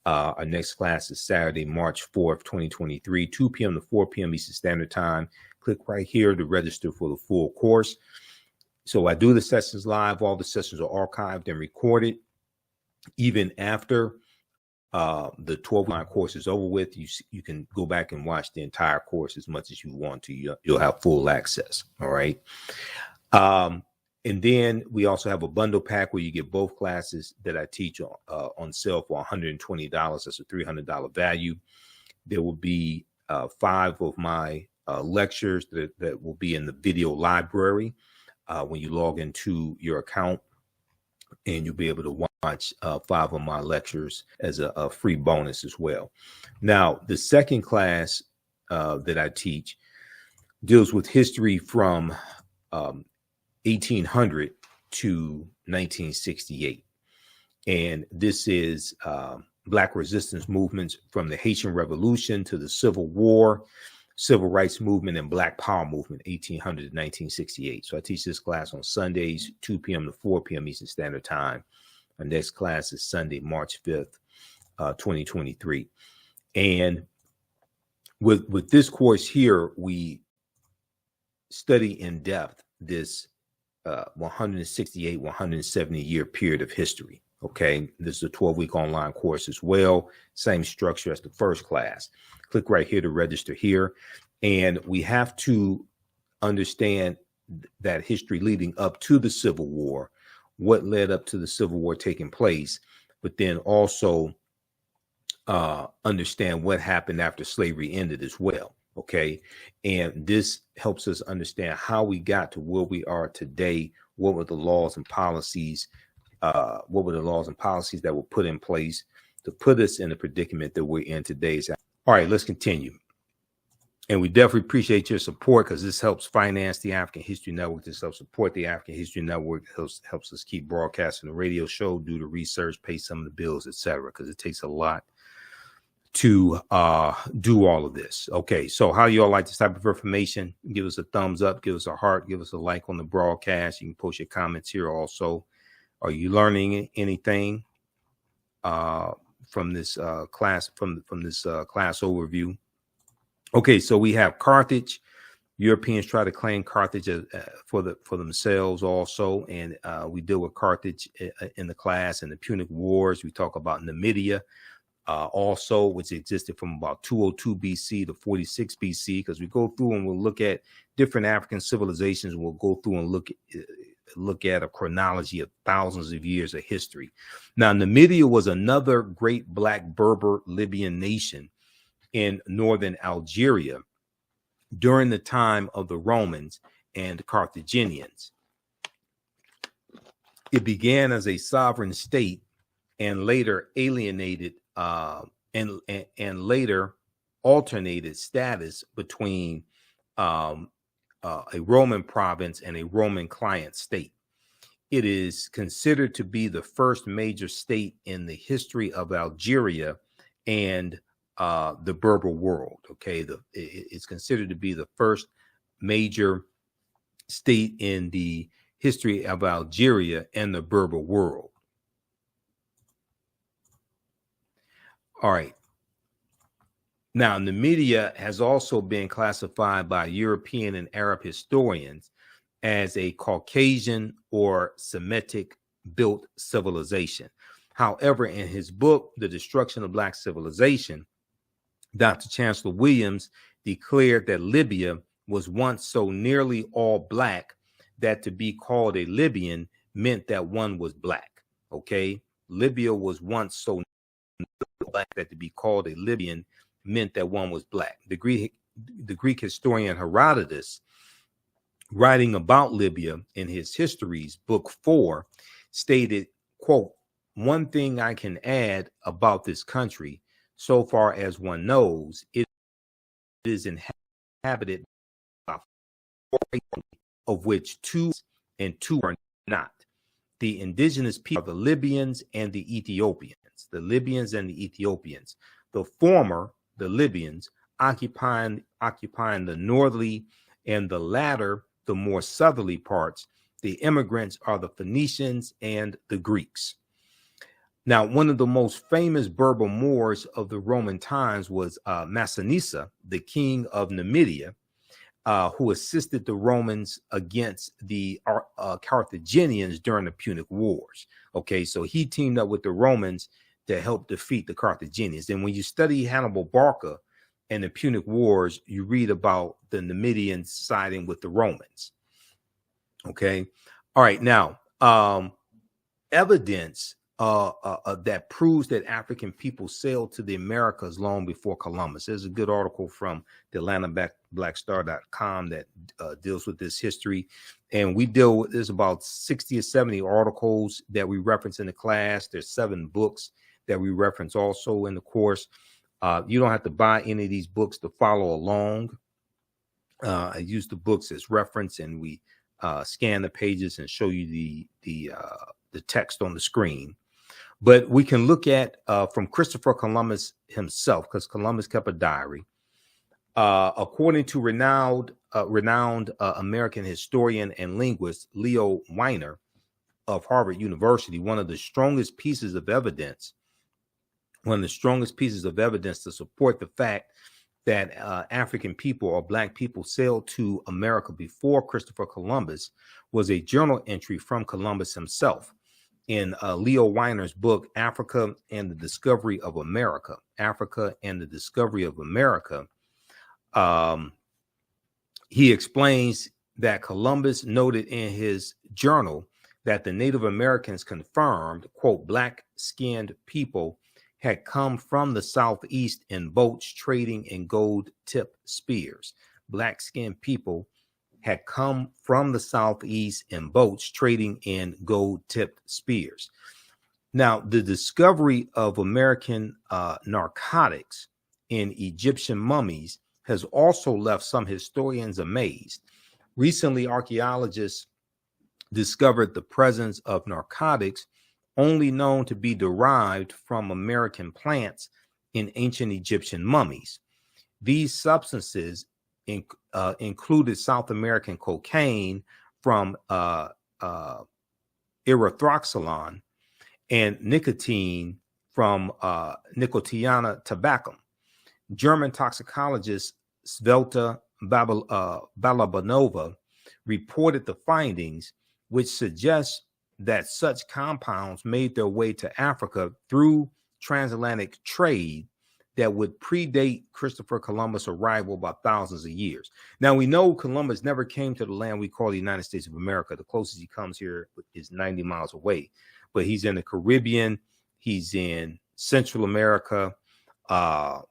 Our next class is Saturday, March 4th, 2023, 2 p.m. to 4 p.m. Eastern Standard Time. Click right here to register for the full course. So I do the sessions live. All the sessions are archived and recorded. Even after the 12-line course is over with, you can go back and watch the entire course as much as you want to. You'll have full access. All right. And then we also have a bundle pack where you get both classes that I teach on sale for $120. That's a $300 value. There will be 5 of my lectures that will be in the video library when you log into your account, and you'll be able to watch 5 of my lectures as a free bonus as well. Now, the second class that I teach deals with history from 1800 to 1968. And this is Black resistance movements from the Haitian Revolution to the Civil War, Civil Rights Movement, and Black Power Movement, 1800 to 1968. So I teach this class on Sundays, 2 p.m. to 4 p.m. Eastern Standard Time. Our next class is Sunday, March 5th, 2023. And with this course here, we study in depth this 168, 170 year period of history. Okay. This is a 12-week online course as well. Same structure as the first class. Click right here to register here. And we have to understand that history leading up to the Civil War, what led up to the Civil War taking place, but then also understand what happened after slavery ended as well. Okay. And this helps us understand how we got to where we are today. What were the laws and policies? That were put in place to put us in the predicament that we're in today? All right, let's continue. And we definitely appreciate your support, because this helps finance the African History Network. This helps support the African History Network. It helps us keep broadcasting the radio show, do the research, pay some of the bills, etc., because it takes a lot to do all of this. Okay, so how do you all like this type of information? Give us a thumbs up, give us a heart, give us a like on the broadcast. You can post your comments here also. Are you learning anything from this class, from this class overview? Okay, so we have Carthage. Europeans try to claim Carthage for themselves also, and we deal with Carthage in the class. And the Punic Wars, we talk about Numidia also, which existed from about 202 BC to 46 BC, because we go through and we'll look at different African civilizations. We'll go through and look at a chronology of thousands of years of history. Now, Numidia was another great Black Berber Libyan nation in northern Algeria during the time of the Romans and Carthaginians. It began as a sovereign state and later alienated and later alternated status between a Roman province and a Roman client state. It is considered to be the first major state in the history of Algeria and the Berber world. Okay, it's considered to be the first major state in the history of Algeria and the Berber world. All right. Now, Numidia has also been classified by European and Arab historians as a Caucasian or Semitic built civilization. However, in his book, The Destruction of Black Civilization, Dr. Chancellor Williams declared that Libya was once so nearly all Black that to be called a Libyan meant that one was Black. Okay, Libya was once so Black that to be called a Libyan meant that one was Black. The Greek historian Herodotus, writing about Libya in his Histories, Book 4, stated, quote, "One thing I can add about this country, so far as one knows, it is inhabited by 4 people, of which 2 and 2 are not. The indigenous people are the Libyans and the Ethiopians. The Libyans and the Ethiopians. The former, the Libyans, occupying the northerly, and the latter, the more southerly parts. The immigrants are the Phoenicians and the Greeks. Now, one of the most famous Berber Moors of the Roman times was Massinissa, the king of Numidia, who assisted the Romans against the Carthaginians during the Punic Wars. Okay, so he teamed up with the Romans to help defeat the Carthaginians. And when you study Hannibal Barca and the Punic Wars, you read about the Numidians siding with the Romans. Okay, all right, now evidence that proves that African people sailed to the Americas long before Columbus. There's a good article from the AtlantaBlackStar.com that deals with this history. And we deal with, there's about 60 or 70 articles that we reference in the class. There's 7 books that we reference also in the course. You don't have to buy any of these books to follow along. I use the books as reference, and we scan the pages and show you the text on the screen. But we can look at from Christopher Columbus himself, because Columbus kept a diary. According to renowned American historian and linguist Leo Weiner of Harvard University, one of the strongest pieces of evidence to support the fact that African people or Black people sailed to America before Christopher Columbus was a journal entry from Columbus himself. In Leo Weiner's book, Africa and the Discovery of America, he explains that Columbus noted in his journal that the Native Americans confirmed, quote, black-skinned people had come from the southeast in boats trading in gold-tipped spears. Black-skinned people had come from the southeast in boats trading in gold-tipped spears. Now, the discovery of American narcotics in Egyptian mummies has also left some historians amazed. Recently, archaeologists discovered the presence of narcotics only known to be derived from American plants in ancient Egyptian mummies. These substances included South American cocaine from erythroxylon and nicotine from Nicotiana tabacum. German toxicologist Svelta Balabanova reported the findings, which suggest that such compounds made their way to Africa through transatlantic trade that would predate Christopher Columbus' arrival by thousands of years. Now, we know Columbus never came to the land we call the United States of America. The closest he comes here is 90 miles away, but he's in the Caribbean. He's in Central America. So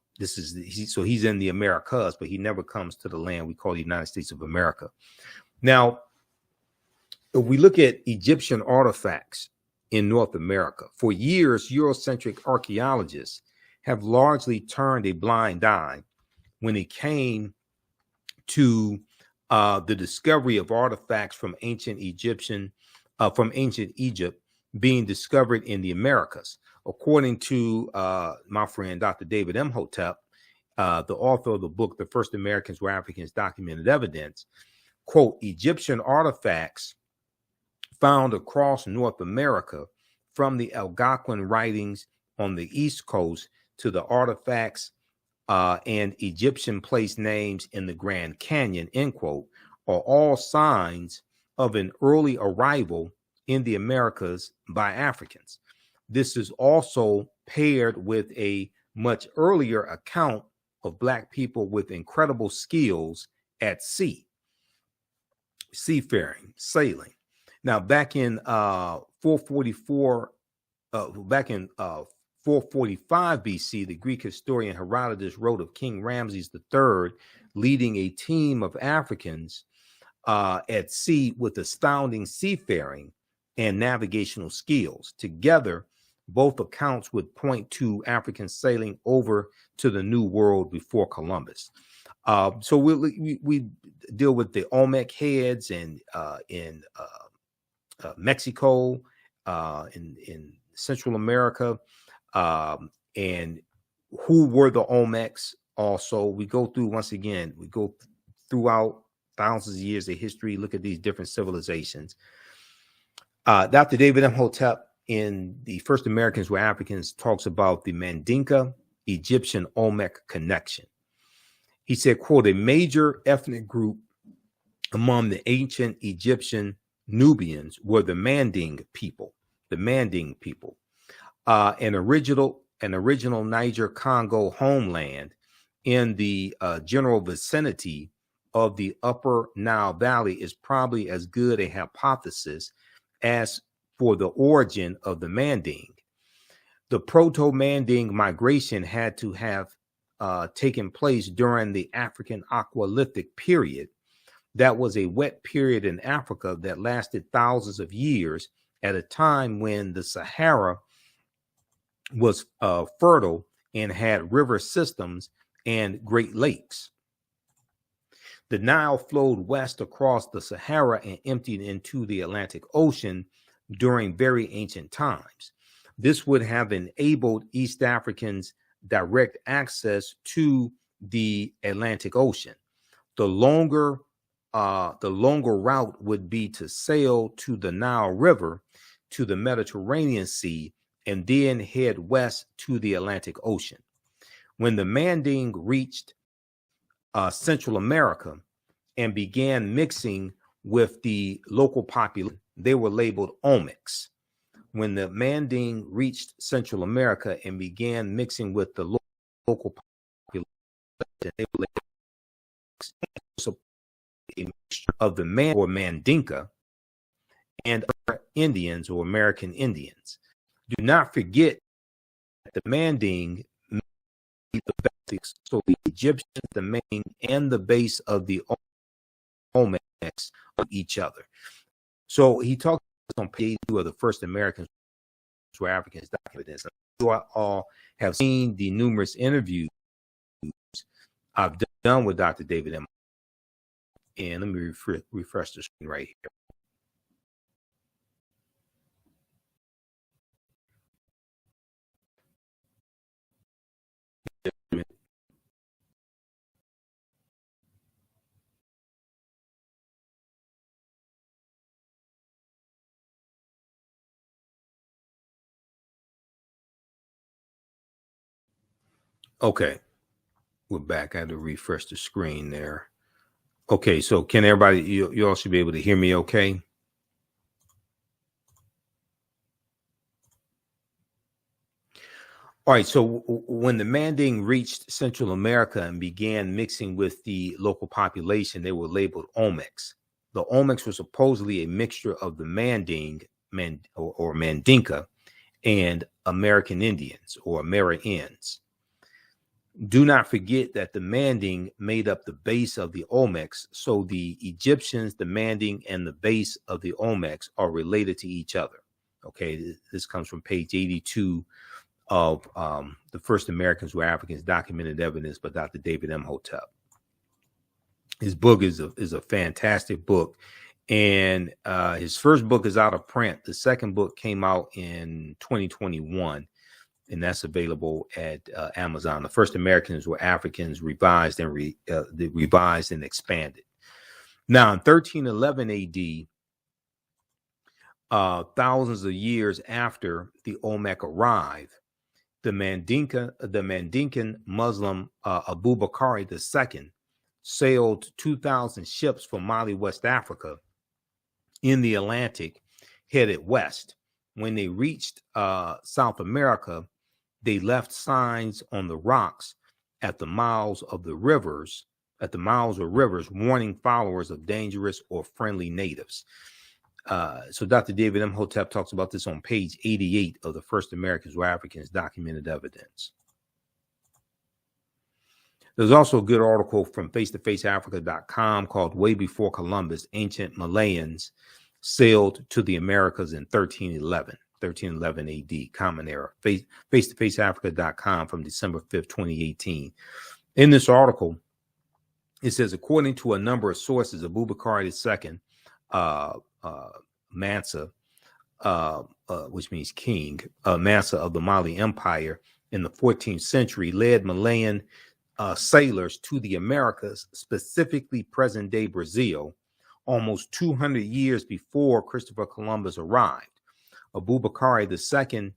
he's in the Americas, but he never comes to the land we call the United States of America. Now, if we look at Egyptian artifacts in North America, for years, Eurocentric archaeologists have largely turned a blind eye when it came to the discovery of artifacts from ancient Egypt being discovered in the Americas. According to my friend, Dr. David Imhotep, the author of the book, The First Americans Were Africans, Documented Evidence, quote, Egyptian artifacts found across North America, from the Algonquin writings on the East Coast to the artifacts and Egyptian place names in the Grand Canyon, end quote, are all signs of an early arrival in the Americas by Africans. This is also paired with a much earlier account of Black people with incredible skills at sea, seafaring, sailing. Now, back in 445 BC, the Greek historian Herodotus wrote of King Ramses III leading a team of Africans at sea with astounding seafaring and navigational skills. Together, both accounts would point to African sailing over to the New World before Columbus. So we deal with the Olmec heads and in Mexico, in Central America, and who were the Olmecs. Also, we go through, once again, we go throughout thousands of years of history, look at these different civilizations. Dr. David Imhotep in The First Americans Were Africans talks about the Mandinka Egyptian Olmec connection. He said, quote, a major ethnic group among the ancient Egyptian Nubians were the Manding people, an original Niger Congo homeland in the general vicinity of the Upper Nile Valley is probably as good a hypothesis as for the origin of the Manding. The Proto-Manding migration had to have taken place during the African Aqualithic period. That was a wet period in Africa that lasted thousands of years at a time when the Sahara was fertile and had river systems and Great Lakes. The Nile flowed west across the Sahara and emptied into the Atlantic Ocean during very ancient times. This would have enabled East Africans direct access to the Atlantic Ocean. The longer route would be to sail to the Nile River, to the Mediterranean Sea, and then head west to the Atlantic Ocean. When the Manding reached Central America and began mixing with the local population, they were labeled Olmecs. When the Manding reached Central America and began mixing with the local population, they were labeled so a mixture of the or Mandinka and other Indians or American Indians. Do not forget that the Manding made the basics, so the Egyptians, the main and the base of the Olmecs of each other. So he talks on page 2 of The First Americans Were Africans documents. You all have seen the numerous interviews I've done with Dr. David M. And let me refresh the screen right here. Okay, we're back. I had to refresh the screen there. Okay, so can everybody, you all should be able to hear me okay? All right, so when the Manding reached Central America and began mixing with the local population, they were labeled Olmecs. The Olmecs were supposedly a mixture of the Manding or Mandinka and American Indians or Amerindians. Do not forget that the Manding made up the base of the Olmecs, so the Egyptians, the Manding, and the base of the Olmecs are related to each other. Okay, this comes from page 82 of The First Americans Were Africans, Documented Evidence by Dr. David Imhotep. His book is a fantastic book, and his first book is out of print. The second book came out in 2021. And that's available at Amazon. The First Americans Were Africans, revised and revised and expanded. Now, in 1311 AD, thousands of years after the Olmec arrived, the Mandinkan Muslim Abu Bakr II sailed 2,000 ships from Mali, West Africa, in the Atlantic, headed west. When they reached South America, they left signs on the rocks at the mouths of rivers, warning followers of dangerous or friendly natives. So Dr. David Imhotep talks about this on page 88 of The First Americans Were Africans, Documented Evidence. There's also a good article from face-to-faceafrica.com called Way Before Columbus, Ancient Malayans Sailed to the Americas in 1311 AD, Common Era, face-to-faceafrica.com from December 5th, 2018. In this article, It says, according to a number of sources, Abubakar II, Mansa, which means king, Mansa of the Mali Empire in the 14th century, led Malayan sailors to the Americas, specifically present-day Brazil, almost 200 years before Christopher Columbus arrived. Abubakar II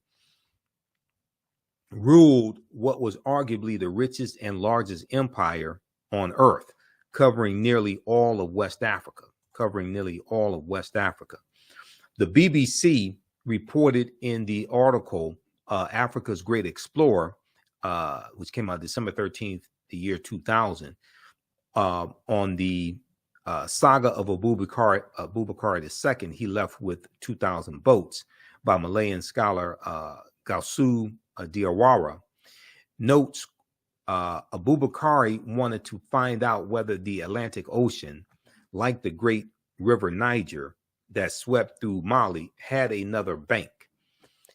ruled what was arguably the richest and largest empire on earth, covering nearly all of West Africa. The BBC reported in the article, Africa's Great Explorer, which came out December 13th, the year 2000, on the saga of Abubakar II. He left with 2,000 boats, by Malayan scholar Gausu Diawara. Notes, Abubakar wanted to find out whether the Atlantic Ocean, like the great river Niger that swept through Mali, had another bank.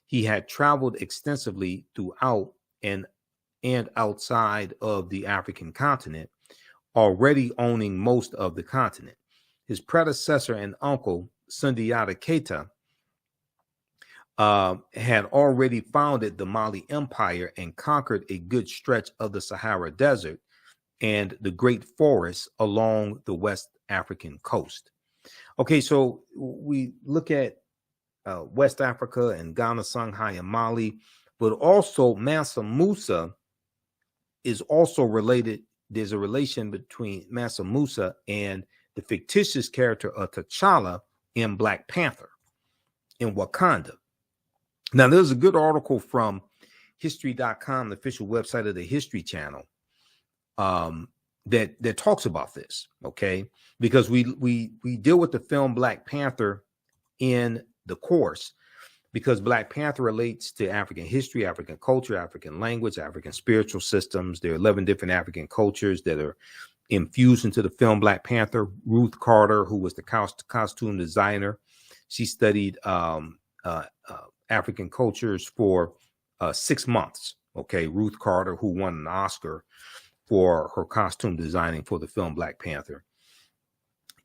He had traveled extensively throughout and outside of the African continent, already owning most of the continent. His predecessor and uncle, Sundiata Keita, had already founded the Mali Empire and conquered a good stretch of the Sahara Desert and the great forests along the West African coast. Okay, so we look at West Africa and Ghana, Songhai, and Mali, but also Mansa Musa is also related. There's a relation between Mansa Musa and the fictitious character of T'Challa in Black Panther in Wakanda. Now, there's a good article from history.com, the official website of the History Channel, that talks about this, okay? Because we deal with the film Black Panther in the course, because Black Panther relates to African history, African culture, African language, African spiritual systems. There are 11 different African cultures that are infused into the film Black Panther. Ruth Carter, who was the costume designer, she studied African cultures for 6 months. Okay, Ruth Carter, who won an Oscar for her costume designing for the film Black Panther.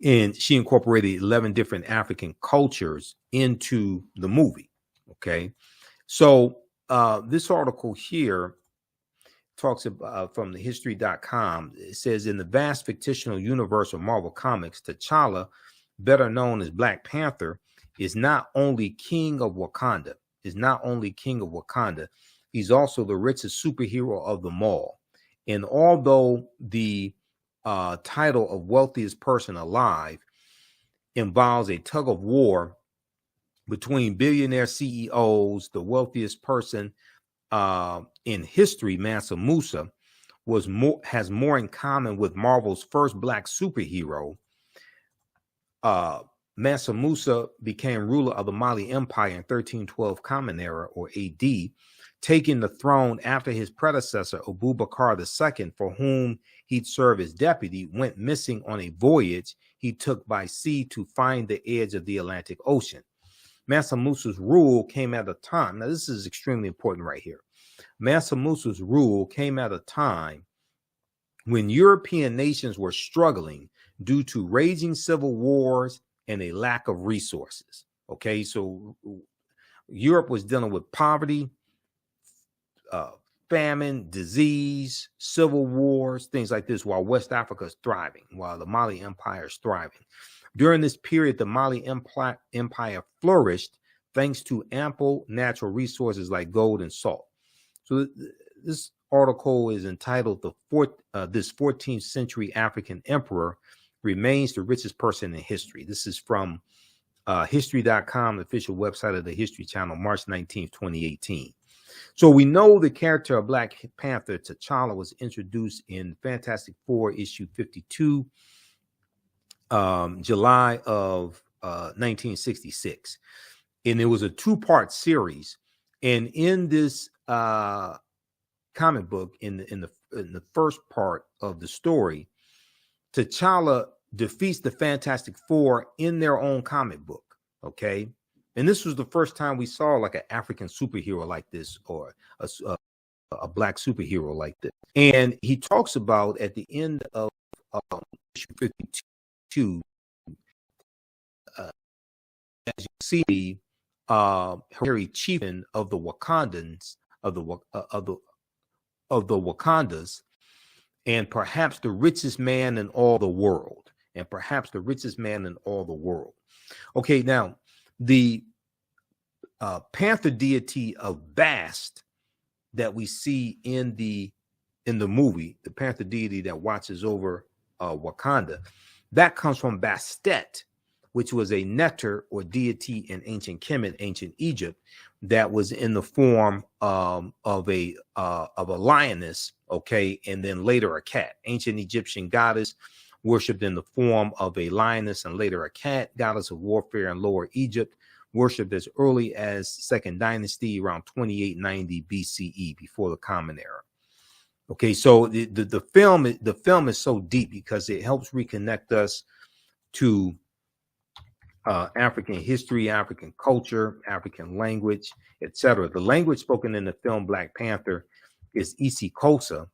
And she incorporated 11 different African cultures into the movie. Okay, so this article here talks about, from the history.com, it says, in the vast fictional universe of Marvel Comics, T'Challa, better known as Black Panther, is not only king of Wakanda, he's also the richest superhero of them all. And although the title of wealthiest person alive involves a tug of war between billionaire CEOs, the wealthiest person in history, Mansa Musa, has more in common with Marvel's first black superhero. Mansa Musa became ruler of the Mali Empire in 1312 Common Era, or AD, taking the throne after his predecessor, Abubakar II, for whom he'd serve as deputy, went missing on a voyage he took by sea to find the edge of the Atlantic Ocean. Mansa Musa's rule came at a time, now this is extremely important right here. Mansa Musa's rule came at a time when European nations were struggling due to raging civil wars and a lack of resources. Okay, so Europe was dealing with poverty, famine, disease, civil wars, things like this, while West Africa is thriving, while the Mali Empire is thriving. During this period, the Mali Empire flourished thanks to ample natural resources like gold and salt. So this article is entitled This 14th Century African Emperor Remains the Richest Person in History. This is from history.com, the official website of the History Channel, March 19th, 2018. So we know the character of Black Panther, T'Challa, was introduced in Fantastic Four issue 52, July of 1966. And it was a 2-part series. And in this comic book, in the first part of the story, T'Challa defeats the Fantastic Four in their own comic book. Okay. And this was the first time we saw like an African superhero like this, or a black superhero like this. And he talks about, at the end of issue 52, as you see, hereditary chieftain of the Wakandans, of the Wakandas, and perhaps the richest man in all the world, Okay, now the panther deity of Bast that we see in the movie, the panther deity that watches over Wakanda, that comes from Bastet, which was a neter or deity in ancient Kemet, ancient Egypt, that was in the form of a lioness, okay, and then later a cat. Ancient Egyptian goddess worshipped in the form of a lioness and later a cat, goddess of warfare in Lower Egypt, worshipped as early as Second Dynasty, around 2890 BCE, before the Common Era. Okay, so the film is so deep because it helps reconnect us to African history, African culture, African language, etc. The language spoken in the film Black Panther is isiXhosa,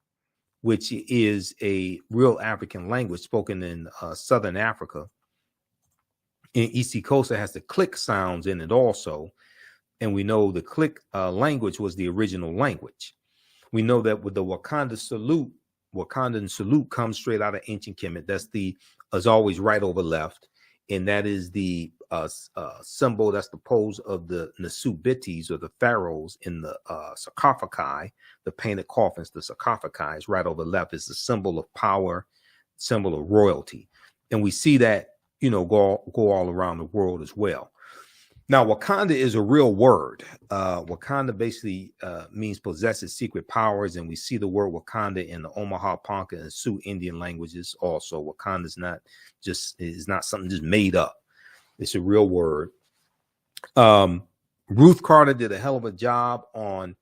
which is a real African language spoken in Southern Africa. And isiXhosa has the click sounds in it also, and we know the click language was the original language. We know that with the Wakandan salute comes straight out of ancient Kemet. That's as always, right over left. And that is the symbol, that's the pose of the Nasubites, or the pharaohs in the sarcophagi, the painted coffins, the sarcophagi is right over left, is the symbol of power, symbol of royalty. And we see that, go all around the world as well. Now, Wakanda is a real word. Wakanda basically means possesses secret powers, and we see the word Wakanda in the Omaha, Ponca, and Sioux Indian languages also. Wakanda is not something just made up. It's a real word. Ruth Carter did a hell of a job on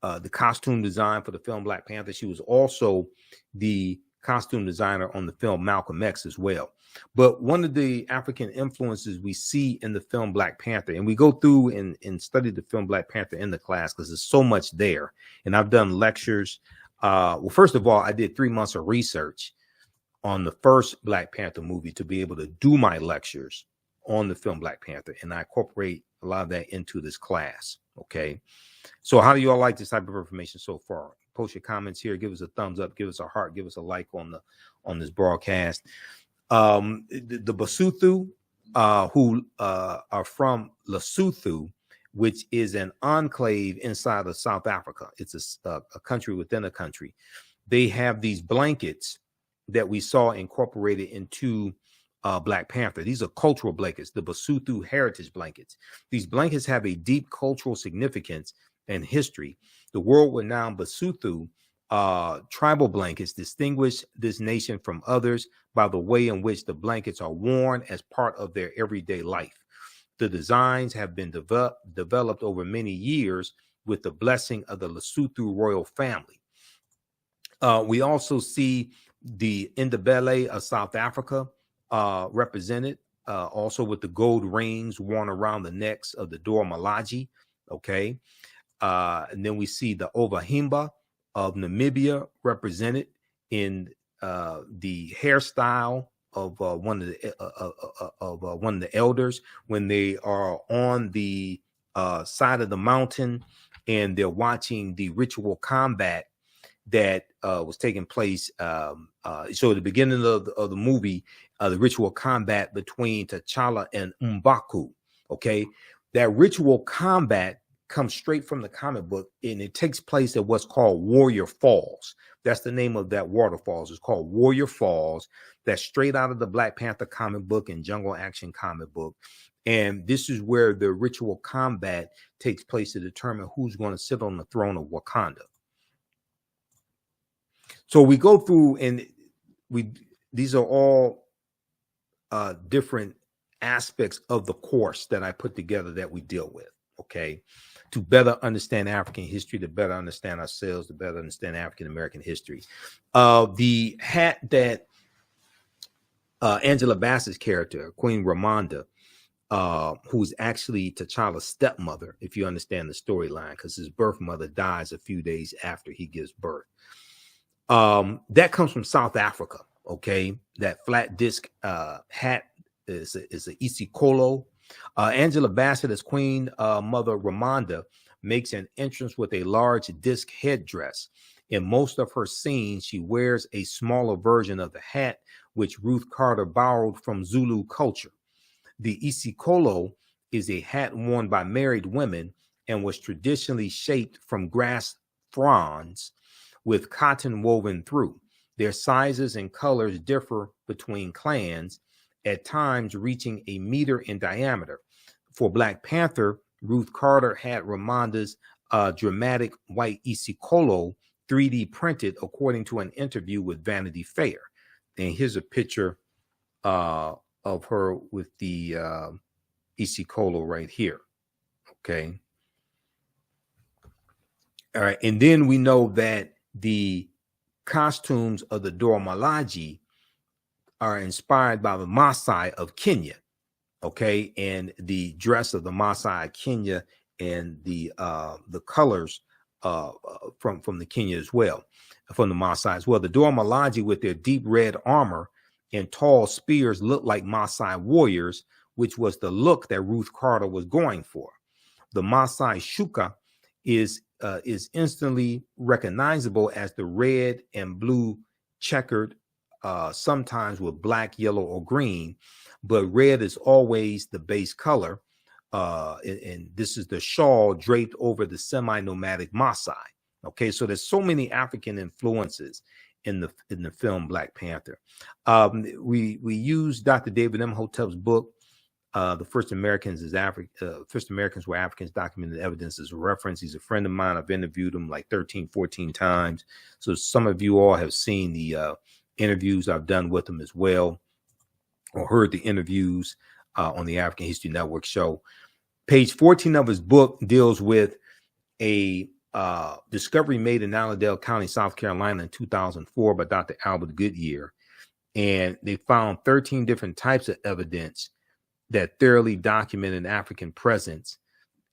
the costume design for the film Black Panther. She was also the costume designer on the film Malcolm X as well. But one of the African influences we see in the film Black Panther, and we go through and study the film Black Panther in the class because there's so much there. And I've done lectures. Well, first of all, I did 3 months of research on the first Black Panther movie to be able to do my lectures on the film Black Panther. And I incorporate a lot of that into this class. Okay. So how do you all like this type of information so far? Post your comments here. Give us a thumbs up. Give us a heart. Give us a like on this broadcast. The Basotho, who are from Lesotho, which is an enclave inside of South Africa. It's a country within a country. They have these blankets that we saw incorporated into Black Panther. These are cultural blankets, the Basotho heritage blankets. These blankets have a deep cultural significance and history. The world-renowned Basotho tribal blankets distinguish this nation from others by the way in which the blankets are worn as part of their everyday life. The designs have been developed over many years with the blessing of the Lesotho royal family. We also see the Ndebele of South Africa represented, also with the gold rings worn around the necks of the Dora Milaje. Okay. And then we see the Ovahimba of Namibia represented in the hairstyle of one of the elders when they are on the side of the mountain and they're watching the ritual combat that was taking place. So at the beginning of the movie, the ritual combat between T'Challa and M'Baku. Okay, that ritual combat comes straight from the comic book, and it takes place at what's called Warrior Falls. That's the name of that waterfalls. It's called Warrior Falls. That's straight out of the Black Panther comic book and Jungle Action comic book. And this is where the ritual combat takes place to determine who's going to sit on the throne of Wakanda. So we go through, and these are all different aspects of the course that I put together that we deal with. Okay, to better understand African history, to better understand ourselves, to better understand African American history. The hat that Angela Bassett's character, Queen Ramonda, who's actually T'Challa's stepmother, if you understand the storyline, because his birth mother dies a few days after he gives birth. That comes from South Africa. Okay, that flat disc hat is a Isicolo. Angela Bassett as Queen Mother Ramonda makes an entrance with a large disc headdress. In most of her scenes, she wears a smaller version of the hat, which Ruth Carter borrowed from Zulu culture. The Isicolo is a hat worn by married women and was traditionally shaped from grass fronds with cotton woven through. Their sizes and colors differ between clans, at times reaching a meter in diameter. For Black Panther, Ruth Carter had Ramonda's dramatic white Isicolo 3D printed according to an interview with Vanity Fair. And here's a picture of her with the Isicolo right here. Okay. All right. And then we know that the costumes of the Dora Milaje are inspired by the Maasai of Kenya. Okay. And the dress of the Maasai of Kenya and the colors from the Kenya as well, from the Maasai as well. The Dora Milaje with their deep red armor and tall spears look like Maasai warriors, which was the look that Ruth Carter was going for. The Maasai shuka is instantly recognizable as the red and blue checkered, sometimes with black, yellow, or green, but red is always the base color. And this is the shawl draped over the semi-nomadic Maasai. Okay, so there's so many African influences in the film Black Panther. We use Dr. David Imhotep's book, The First Americans Were Africans, Documented Evidence as a reference. He's a friend of mine. I've interviewed him like 13, 14 times. So some of you all have seen the interviews I've done with him as well, or heard the interviews on the African History Network show. Page 14 of his book deals with a discovery made in Allendale County, South Carolina in 2004 by Dr. Albert Goodyear. And they found 13 different types of evidence that thoroughly documented African presence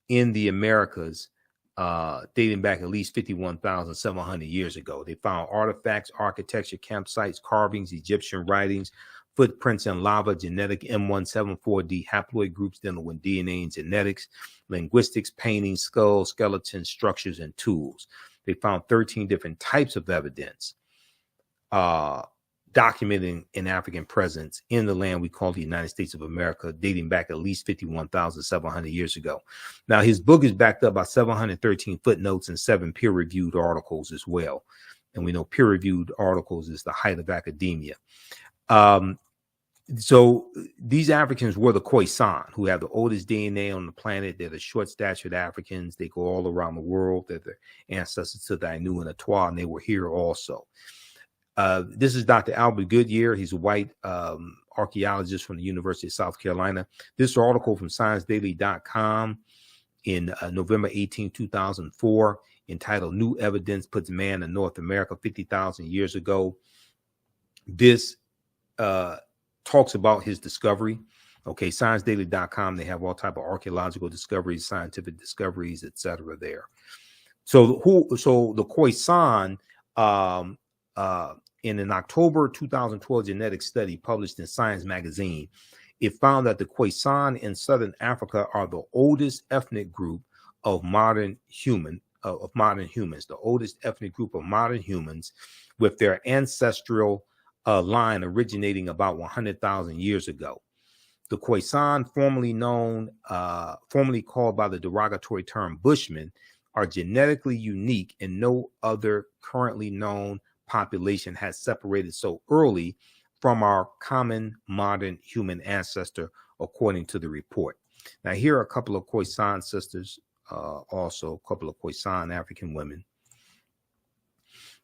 in the Americas, dating back at least 51,700 years ago. They found artifacts, architecture, campsites, carvings, Egyptian writings, footprints in lava, genetic M174D haploid groups dealing with DNA and genetics, linguistics, paintings, skulls, skeletons, structures, and tools. They found 13 different types of evidence documenting an African presence in the land we call the United States of America, dating back at least 51,700 years ago. Now, his book is backed up by 713 footnotes and 7 peer-reviewed articles as well. And we know peer-reviewed articles is the height of academia. So these Africans were the Khoisan, who have the oldest DNA on the planet. They're the short-statured Africans. They go all around the world. They're the ancestors to the Ainu and Atwa, and they were here also. This is Dr. Albert Goodyear. He's a white archaeologist from the University of South Carolina. This article from ScienceDaily.com in November 18, 2004, entitled New Evidence Puts Man in North America 50,000 Years Ago. This talks about his discovery. Okay, ScienceDaily.com, they have all type of archaeological discoveries, scientific discoveries, etc. there. So the Khoisan, in an October 2012 genetic study published in Science magazine, it found that the Khoisan in Southern Africa are the oldest ethnic group of modern humans, the oldest ethnic group of modern humans, with their ancestral line originating about 100,000 years ago. The Khoisan, formerly called by the derogatory term Bushmen, are genetically unique, and no other currently known population has separated so early from our common modern human ancestor, according to the report. Now, here are a couple of Khoisan sisters, also a couple of Khoisan African women.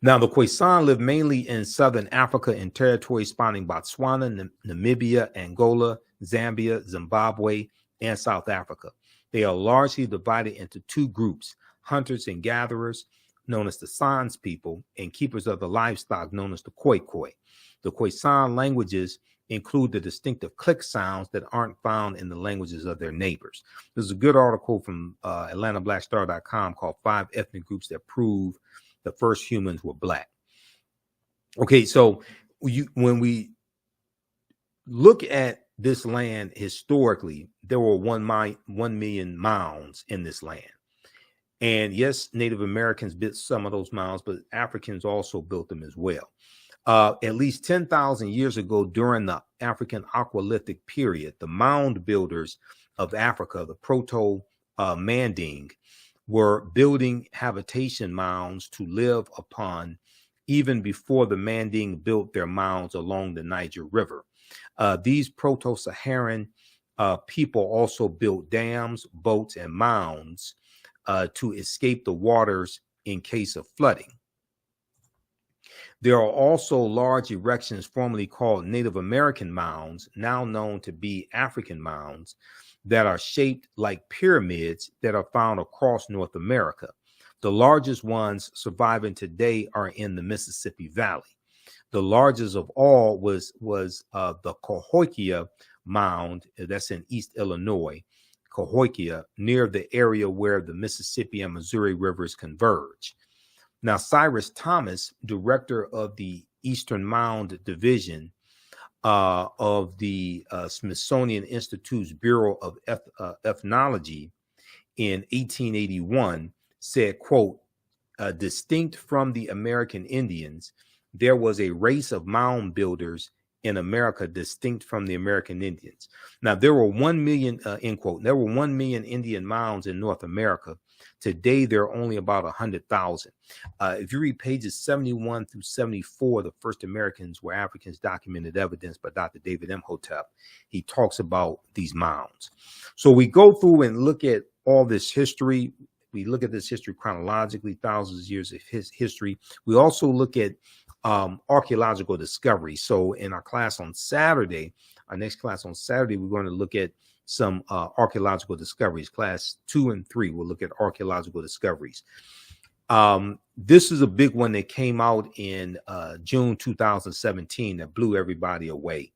Now, the Khoisan live mainly in southern Africa in territories spanning Botswana, Namibia, Angola, Zambia, Zimbabwe, and South Africa. They are largely divided into 2 groups: hunters and gatherers, known as the Sans people, and keepers of the livestock, known as the Khoikhoi. The Khoisan languages include the distinctive click sounds that aren't found in the languages of their neighbors. There's a good article from AtlantaBlackStar.com called 5 Ethnic Groups That Prove the First Humans Were Black. Okay, so when we look at this land historically, there were 1 million mounds in this land. And yes, Native Americans built some of those mounds, but Africans also built them as well. At least 10,000 years ago, during the African Aqualithic period, the mound builders of Africa, the Proto-Manding, were building habitation mounds to live upon even before the Manding built their mounds along the Niger River. These Proto-Saharan people also built dams, boats, and mounds to escape the waters in case of flooding. There are also large erections formerly called Native American mounds, now known to be African mounds, that are shaped like pyramids that are found across North America. The largest ones surviving today are in the Mississippi Valley. The largest of all was the Cahokia Mound, that's in East Illinois, Cahokia, near the area where the Mississippi and Missouri rivers converge. Now, Cyrus Thomas, director of the Eastern Mound Division of the Smithsonian Institute's Bureau of Ethnology in 1881, said, quote, distinct from the American Indians, there was a race of mound builders in America distinct from the American Indians. Now, there were 1 million, end quote, there were 1 million Indian mounds in North America. Today, there are only about 100,000. If you read pages 71 through 74, the first Americans were Africans, documented evidence by Dr. David Imhotep. He talks about these mounds. So we go through and look at all this history. We look at this history chronologically, thousands of years of history. We also look at archaeological discovery. So in our class on Saturday, our next class on Saturday, we're going to look at some archaeological discoveries. Class 2 and 3 will look at archaeological discoveries. This is a big one that came out in June 2017 that blew everybody away.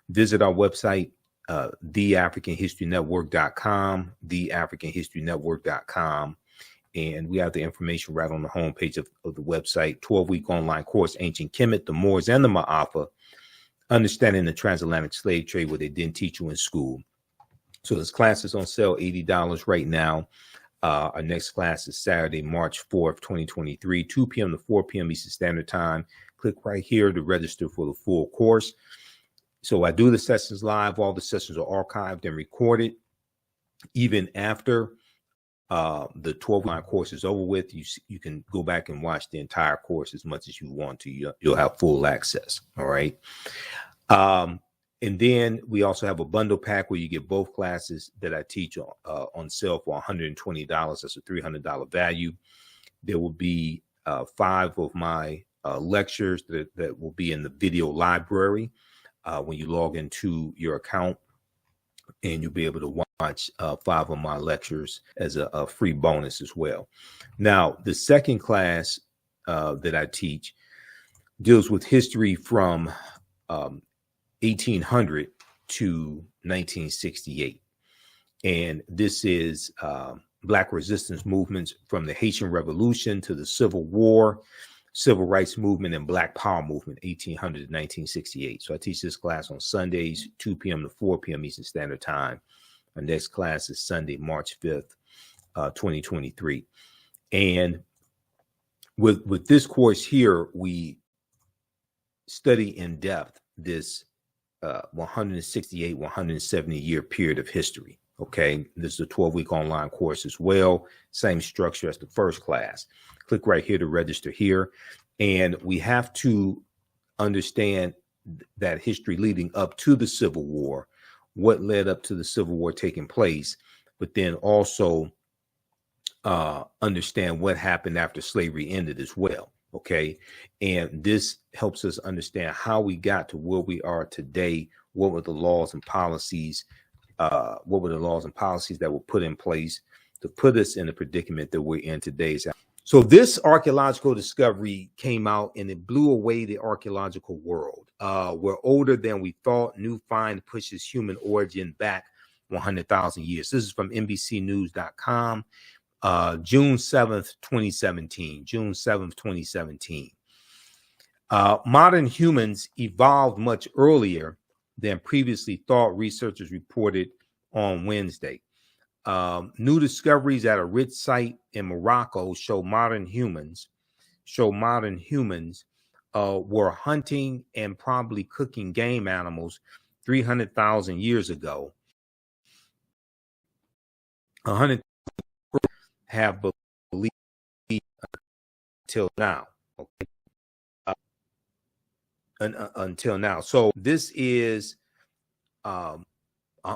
Visit our website, theafricanhistorynetwork.com, theafricanhistorynetwork.com. And we have the information right on the homepage of the website. 12-week online course, Ancient Kemet, the Moors, and the Ma'afa, Understanding the Transatlantic Slave Trade, what they didn't teach you in school. So this class is on sale, $80 right now. Our next class is Saturday, March 4th, 2023, 2 p.m. to 4 p.m. Eastern Standard Time. Click right here to register for the full course. So I do the sessions live. All the sessions are archived and recorded. Even after the 12-line course is over with, you can go back and watch the entire course as much as you want to. You'll have full access. All right. And then we also have a bundle pack where you get both classes that I teach on sale for $120. That's a $300 value. There will be 5 of my lectures that will be in the video library when you log into your account, and you'll be able to watch 5 of my lectures as a free bonus as well. Now, the second class that I teach deals with history from 1800 to 1968. And this is Black resistance movements from the Haitian Revolution to the Civil War, Civil Rights Movement, and Black Power Movement, 1800 to 1968. So I teach this class on Sundays, 2 p.m. to 4 p.m. Eastern Standard Time. Our next class is Sunday, March 5th, 2023. And with this course here, we study in depth this 168, 170 year period of history. Okay, this is a 12-week online course as well. Same structure as the first class. Click right here to register here. And we have to understand that history leading up to the Civil War, what led up to the Civil War taking place, but then also understand what happened after slavery ended as well. Okay, and this helps us understand how we got to where we are today. What were the laws and policies? That were put in place to put us in the predicament that we're in today? So this archaeological discovery came out and it blew away the archaeological world. We're older than we thought. New find pushes human origin back 100,000 years. This is from NBCnews.com. June 7th, 2017. June 7th, 2017. Modern humans evolved much earlier than previously thought, researchers reported on Wednesday. New discoveries at a rich site in Morocco show modern humans were hunting and probably cooking game animals 300,000 years ago. 100 have believed until now. Okay. Until now. So this is over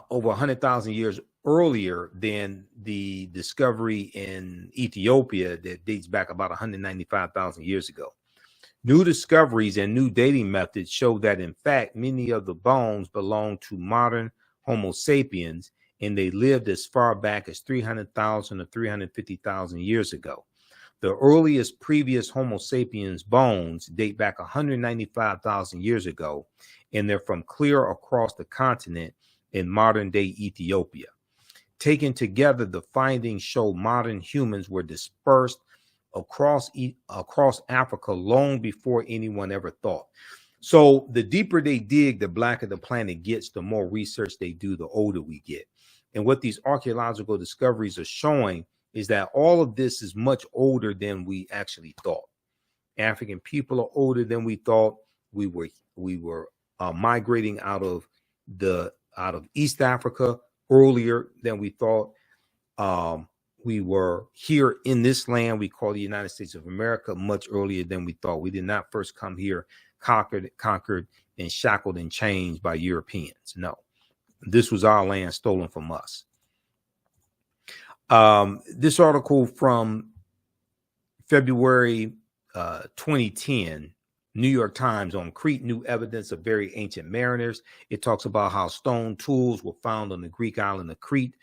100,000 years earlier than the discovery in Ethiopia that dates back about 195,000 years ago. New discoveries and new dating methods show that, in fact, many of the bones belong to modern Homo sapiens, and they lived as far back as 300,000 or 350,000 years ago. The earliest previous Homo sapiens bones date back 195,000 years ago, and they're from clear across the continent in modern-day Ethiopia. Taken together, the findings show modern humans were dispersed across Africa long before anyone ever thought. So the deeper they dig, the blacker the planet gets, the more research they do, the older we get. And what these archaeological discoveries are showing is that all of this is much older than we actually thought. African people are older than we thought. We were migrating out of East Africa earlier than we thought. We were here in this land we call the United States of America much earlier than we thought. We did not first come here conquered and shackled and chained by Europeans. No, this was our land stolen from us. This article from February 2010, New York Times, on Crete, new evidence of very ancient mariners. It talks about how stone tools were found on the Greek island of Crete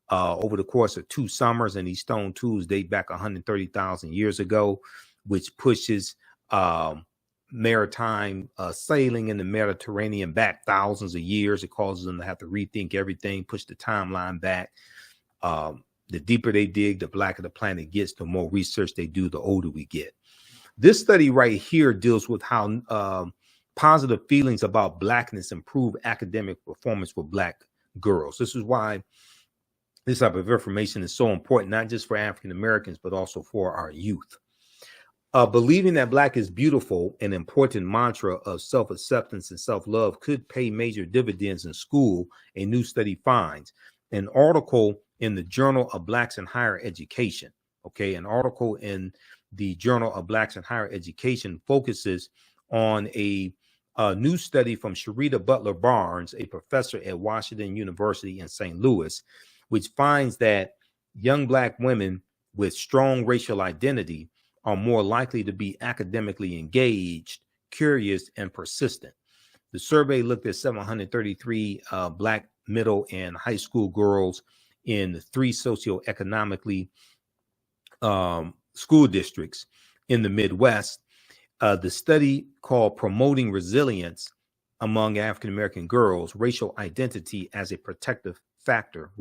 over the course of 2 summers, and these stone tools date back 130,000 years ago, which pushes maritime sailing in the Mediterranean back thousands of years. It causes them to have to rethink everything, push the timeline back. The deeper they dig, the blacker the planet gets, the more research they do, the older we get. This study right here deals with how positive feelings about blackness improve academic performance for Black girls. This is why this type of information is so important, not just for African Americans, but also for our youth. Believing that Black is beautiful, an important mantra of self-acceptance and self-love, could pay major dividends in school, a new study finds. An article in the Journal of Blacks in Higher Education, an article in the Journal of Blacks in Higher Education focuses on a new study from Sharita Butler Barnes, a professor at Washington University in St. Louis, which finds that young Black women with strong racial identity are more likely to be academically engaged, curious, and persistent. The survey looked at 733 Black middle and high school girls in 3 socioeconomically school districts in the Midwest. The study, called Promoting Resilience Among African American Girls, Racial Identity as a Protective Factor,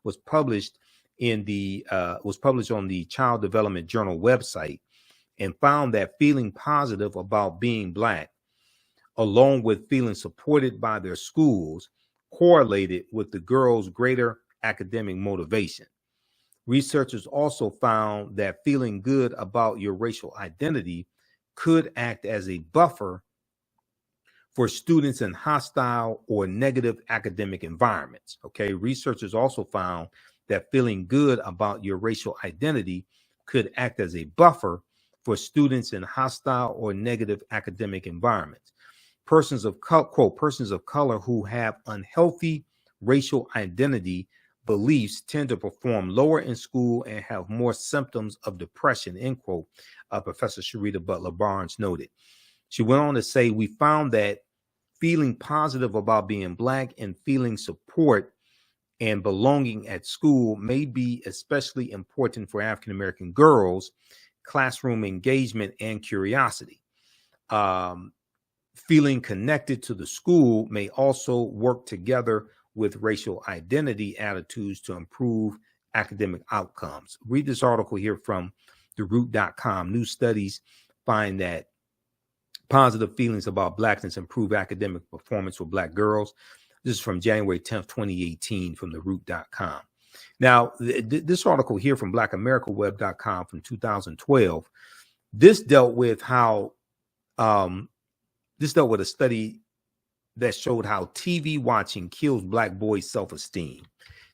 was published on the Child Development Journal website, and found that feeling positive about being Black, along with feeling supported by their schools, correlated with the girls' greater academic motivation. Researchers also found that feeling good about your racial identity could act as a buffer for students in hostile or negative academic environments. Researchers also found that feeling good about your racial identity could act as a buffer for students in hostile or negative academic environments. Persons of color who have unhealthy racial identity beliefs tend to perform lower in school and have more symptoms of depression, end quote, Professor Sharita Butler Barnes noted. She went on to say, we found that feeling positive about being Black and feeling support and belonging at school may be especially important for African American girls, classroom engagement, and curiosity. Feeling connected to the school may also work together with racial identity attitudes to improve academic outcomes. Read this article here from theroot.com. New studies find that positive feelings about Blackness improve academic performance for Black girls. This is from January 10th, 2018 from theroot.com. Now, this article here from blackamericaweb.com from 2012, this dealt with how, this dealt with a study that showed how TV watching kills Black boys' self-esteem.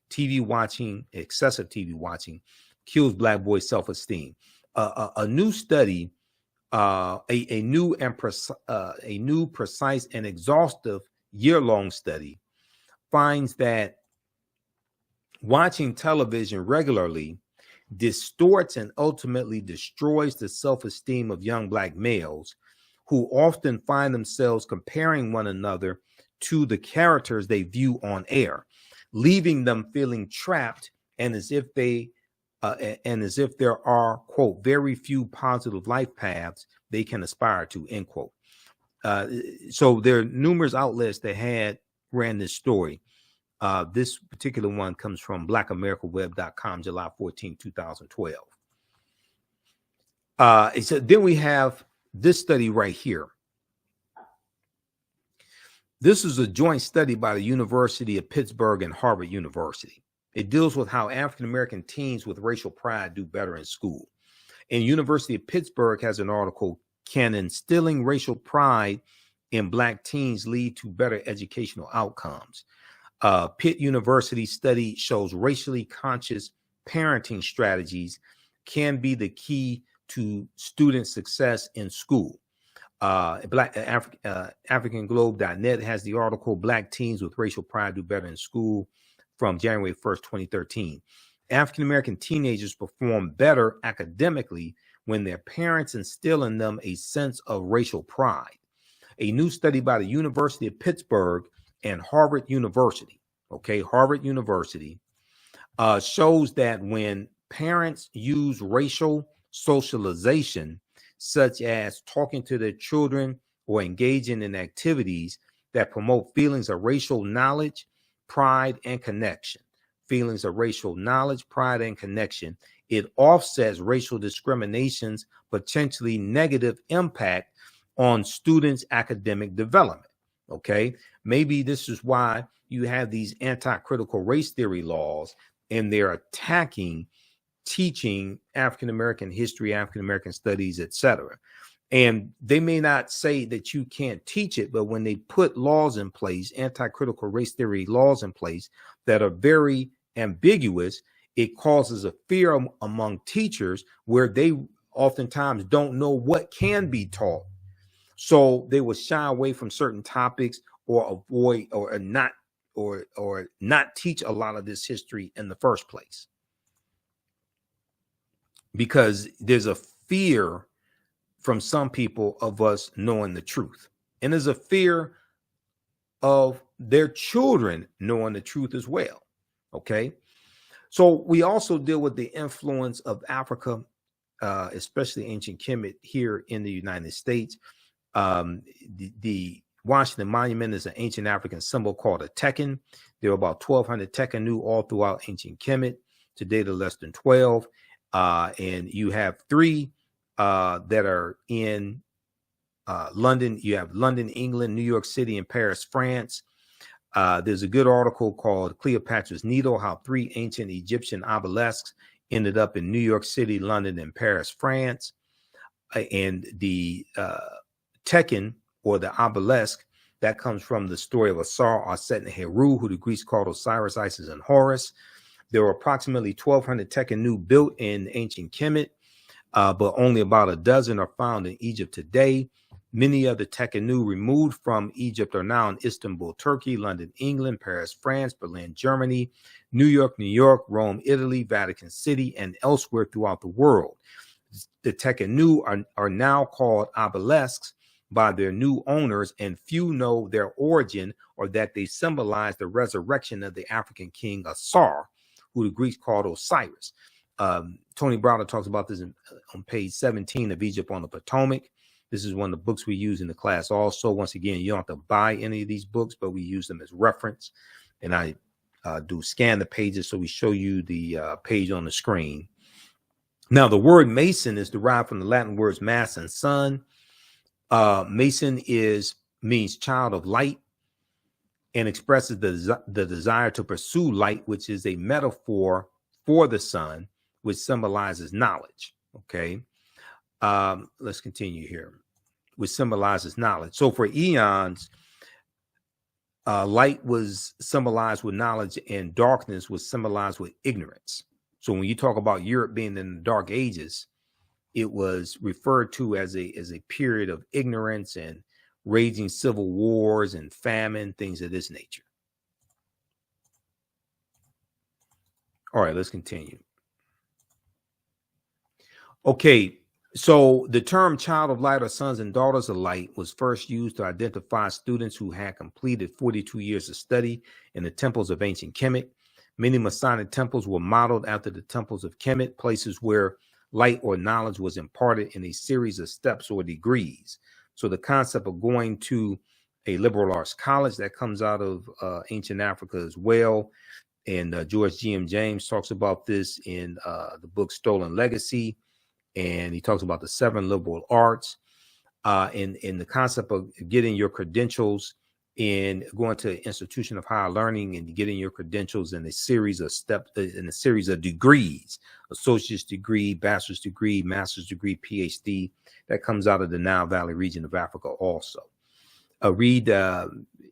TV watching, excessive TV watching, kills Black boys' self-esteem. A new study, a new, precise, and exhaustive year-long study finds that watching television regularly distorts and ultimately destroys the self-esteem of young Black males, who often find themselves comparing one another to the characters they view on air, leaving them feeling trapped and as if there are, quote, very few positive life paths they can aspire to, end quote. So there are numerous outlets that ran this story. This particular one comes from blackamericaweb.com, July 14, 2012. So then we have this study right here. This is a joint study by the University of Pittsburgh and Harvard University. It deals with how African-American teens with racial pride do better in school. And University of Pittsburgh has an article, Can Instilling Racial Pride in Black Teens Lead to Better Educational Outcomes? Pitt University study shows racially conscious parenting strategies can be the key to student success in school. AfricanGlobe.net has the article, Black Teens with Racial Pride Do Better in School, from January 1st, 2013. African-American teenagers perform better academically when their parents instill in them a sense of racial pride. A new study by the University of Pittsburgh and Harvard University, Harvard University, shows that when parents use racial socialization, such as talking to their children or engaging in activities that promote feelings of racial knowledge, pride, and connection, it offsets racial discrimination's potentially negative impact on students' academic development. Maybe this is why you have these anti-critical race theory laws, and they're attacking teaching African-American history, African-American studies, etc. And they may not say that you can't teach it, but when they put laws in place, anti-critical race theory laws in place that are very ambiguous, it causes a fear among teachers where they oftentimes don't know what can be taught. So they will shy away from certain topics or avoid or not teach a lot of this history in the first place, because there's a fear from some people of us knowing the truth, and there's a fear of their children knowing the truth as well. So we also deal with the influence of Africa, especially ancient Kemet, here in the United States. The Washington Monument is an ancient African symbol called a tekken. There are about 1,200 tekkenu all throughout ancient Kemet. Today, there are less than 12. And you have 3 that are in London. You have London, England, New York City, and Paris, France. There's a good article called Cleopatra's Needle, how 3 ancient Egyptian obelisks ended up in New York City, London, and Paris, France. And the tekken, or the obelisk, that comes from the story of Asar, Aset, and Heru, who the Greeks called Osiris, Isis, and Horus. There were approximately 1,200 tekkenu built in ancient Kemet, but only about a dozen are found in Egypt today. Many of the tekkenu removed from Egypt are now in Istanbul, Turkey, London, England, Paris, France, Berlin, Germany, New York, Rome, Italy, Vatican City, and elsewhere throughout the world. The tekkenu are now called obelisks by their new owners, and few know their origin or that they symbolize the resurrection of the African king Asar, who the Greeks called Osiris. Tony Browder talks about this on page 17 of Egypt on the Potomac. This is one of the books we use in the class also. Once again, you don't have to buy any of these books, but we use them as reference. And I do scan the pages, so we show you the page on the screen. Now, the word Mason is derived from the Latin words mass and sun. Mason means child of light and expresses the desire to pursue light, which is a metaphor for the sun, which symbolizes knowledge. Okay, let's continue here, which symbolizes knowledge. So for eons, light was symbolized with knowledge and darkness was symbolized with ignorance. So when you talk about Europe being in the Dark Ages, it was referred to as a period of ignorance and raging civil wars and famine, things of this nature. All right, let's continue. Okay, so the term child of light or sons and daughters of light was first used to identify students who had completed 42 years of study in the temples of ancient Kemet. Many Masonic temples were modeled after the temples of Kemet, places where light or knowledge was imparted in a series of steps or degrees. So the concept of going to a liberal arts college, that comes out of ancient Africa as well. And George G.M. James talks about this in the book Stolen Legacy. And he talks about the 7 liberal arts in the concept of getting your credentials in going to an institution of higher learning and getting your credentials in a series of steps, in a series of degrees, associate's degree, bachelor's degree, master's degree, PhD. That comes out of the Nile Valley region of Africa also. Read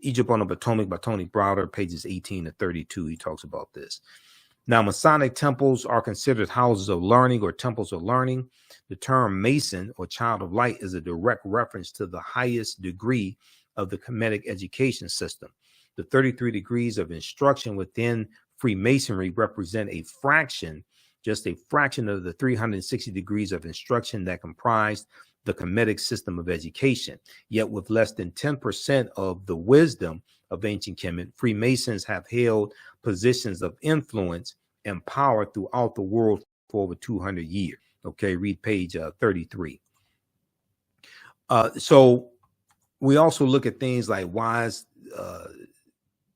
Egypt on the Potomac by Tony Browder, pages 18 to 32. He talks about this. Now, Masonic temples are considered houses of learning or temples of learning. The term Mason or child of light is a direct reference to the highest degree of the Kemetic education system. The 33 degrees of instruction within Freemasonry represent a fraction, just a fraction of the 360 degrees of instruction that comprised the Kemetic system of education. Yet with less than 10% of the wisdom of ancient Kemet, Freemasons have held positions of influence and power throughout the world for over 200 years. Okay, read page 33. So we also look at things like why is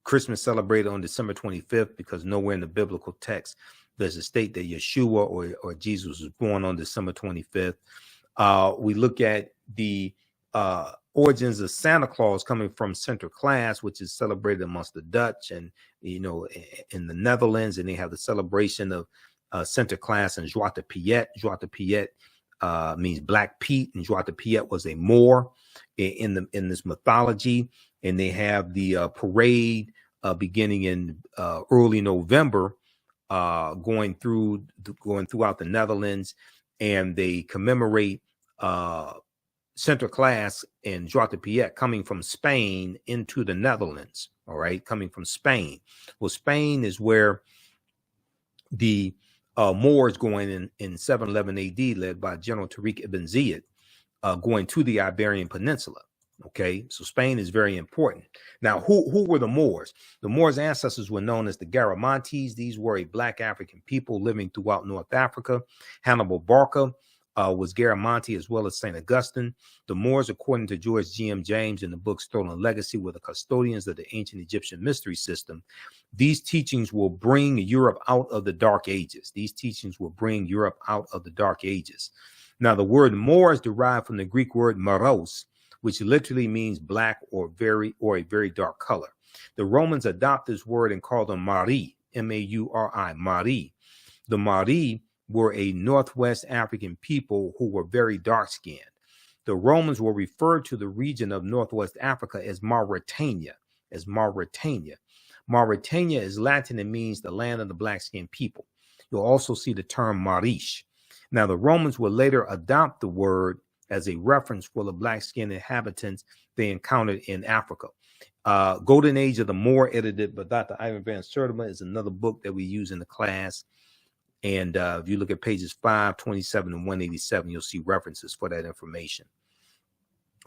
Christmas celebrated on December 25th, because nowhere in the biblical text does it state that Yeshua or Jesus was born on December 25th. We look at the origins of Santa Claus coming from Sinterklaas, which is celebrated amongst the Dutch and, you know, in the Netherlands, and they have the celebration of Sinterklaas and Zwarte Piet. Zwarte Piet means Black Pete, and Zwarte Piet was a Moor in this mythology. And they have the parade beginning in early November, going throughout the Netherlands, and they commemorate Sinterklaas and Zwarte Piet coming from Spain into the Netherlands. All right, coming from Spain. Well, Spain is where the Moors going in 711 AD, led by General Tariq ibn Ziyad, going to the Iberian Peninsula. Okay, so Spain is very important. Now, who were the Moors? The Moors' ancestors were known as the Garamantes. These were a Black African people living throughout North Africa. Hannibal Barca was Garamanti, as well as St. Augustine. The Moors, according to George G.M. James in the book Stolen Legacy, were the custodians of the ancient Egyptian mystery system. These teachings will bring Europe out of the Dark Ages. These teachings will bring Europe out of the Dark Ages. Now, the word Moor is derived from the Greek word moros, which literally means black or a very dark color. The Romans adopt this word and call them Mari, M-A-U-R-I, Mari. The Mari were a Northwest African people who were very dark-skinned. The Romans will refer to the region of Northwest Africa as Mauritania, Mauritania is Latin and means the land of the black-skinned people. You'll also see the term Marish. Now, the Romans would later adopt the word as a reference for the black-skinned inhabitants they encountered in Africa. Golden Age of the Moor, edited by Dr. Ivan Van Sertima, is another book that we use in the class. And if you look at pages 527 and 187, you'll see references for that information.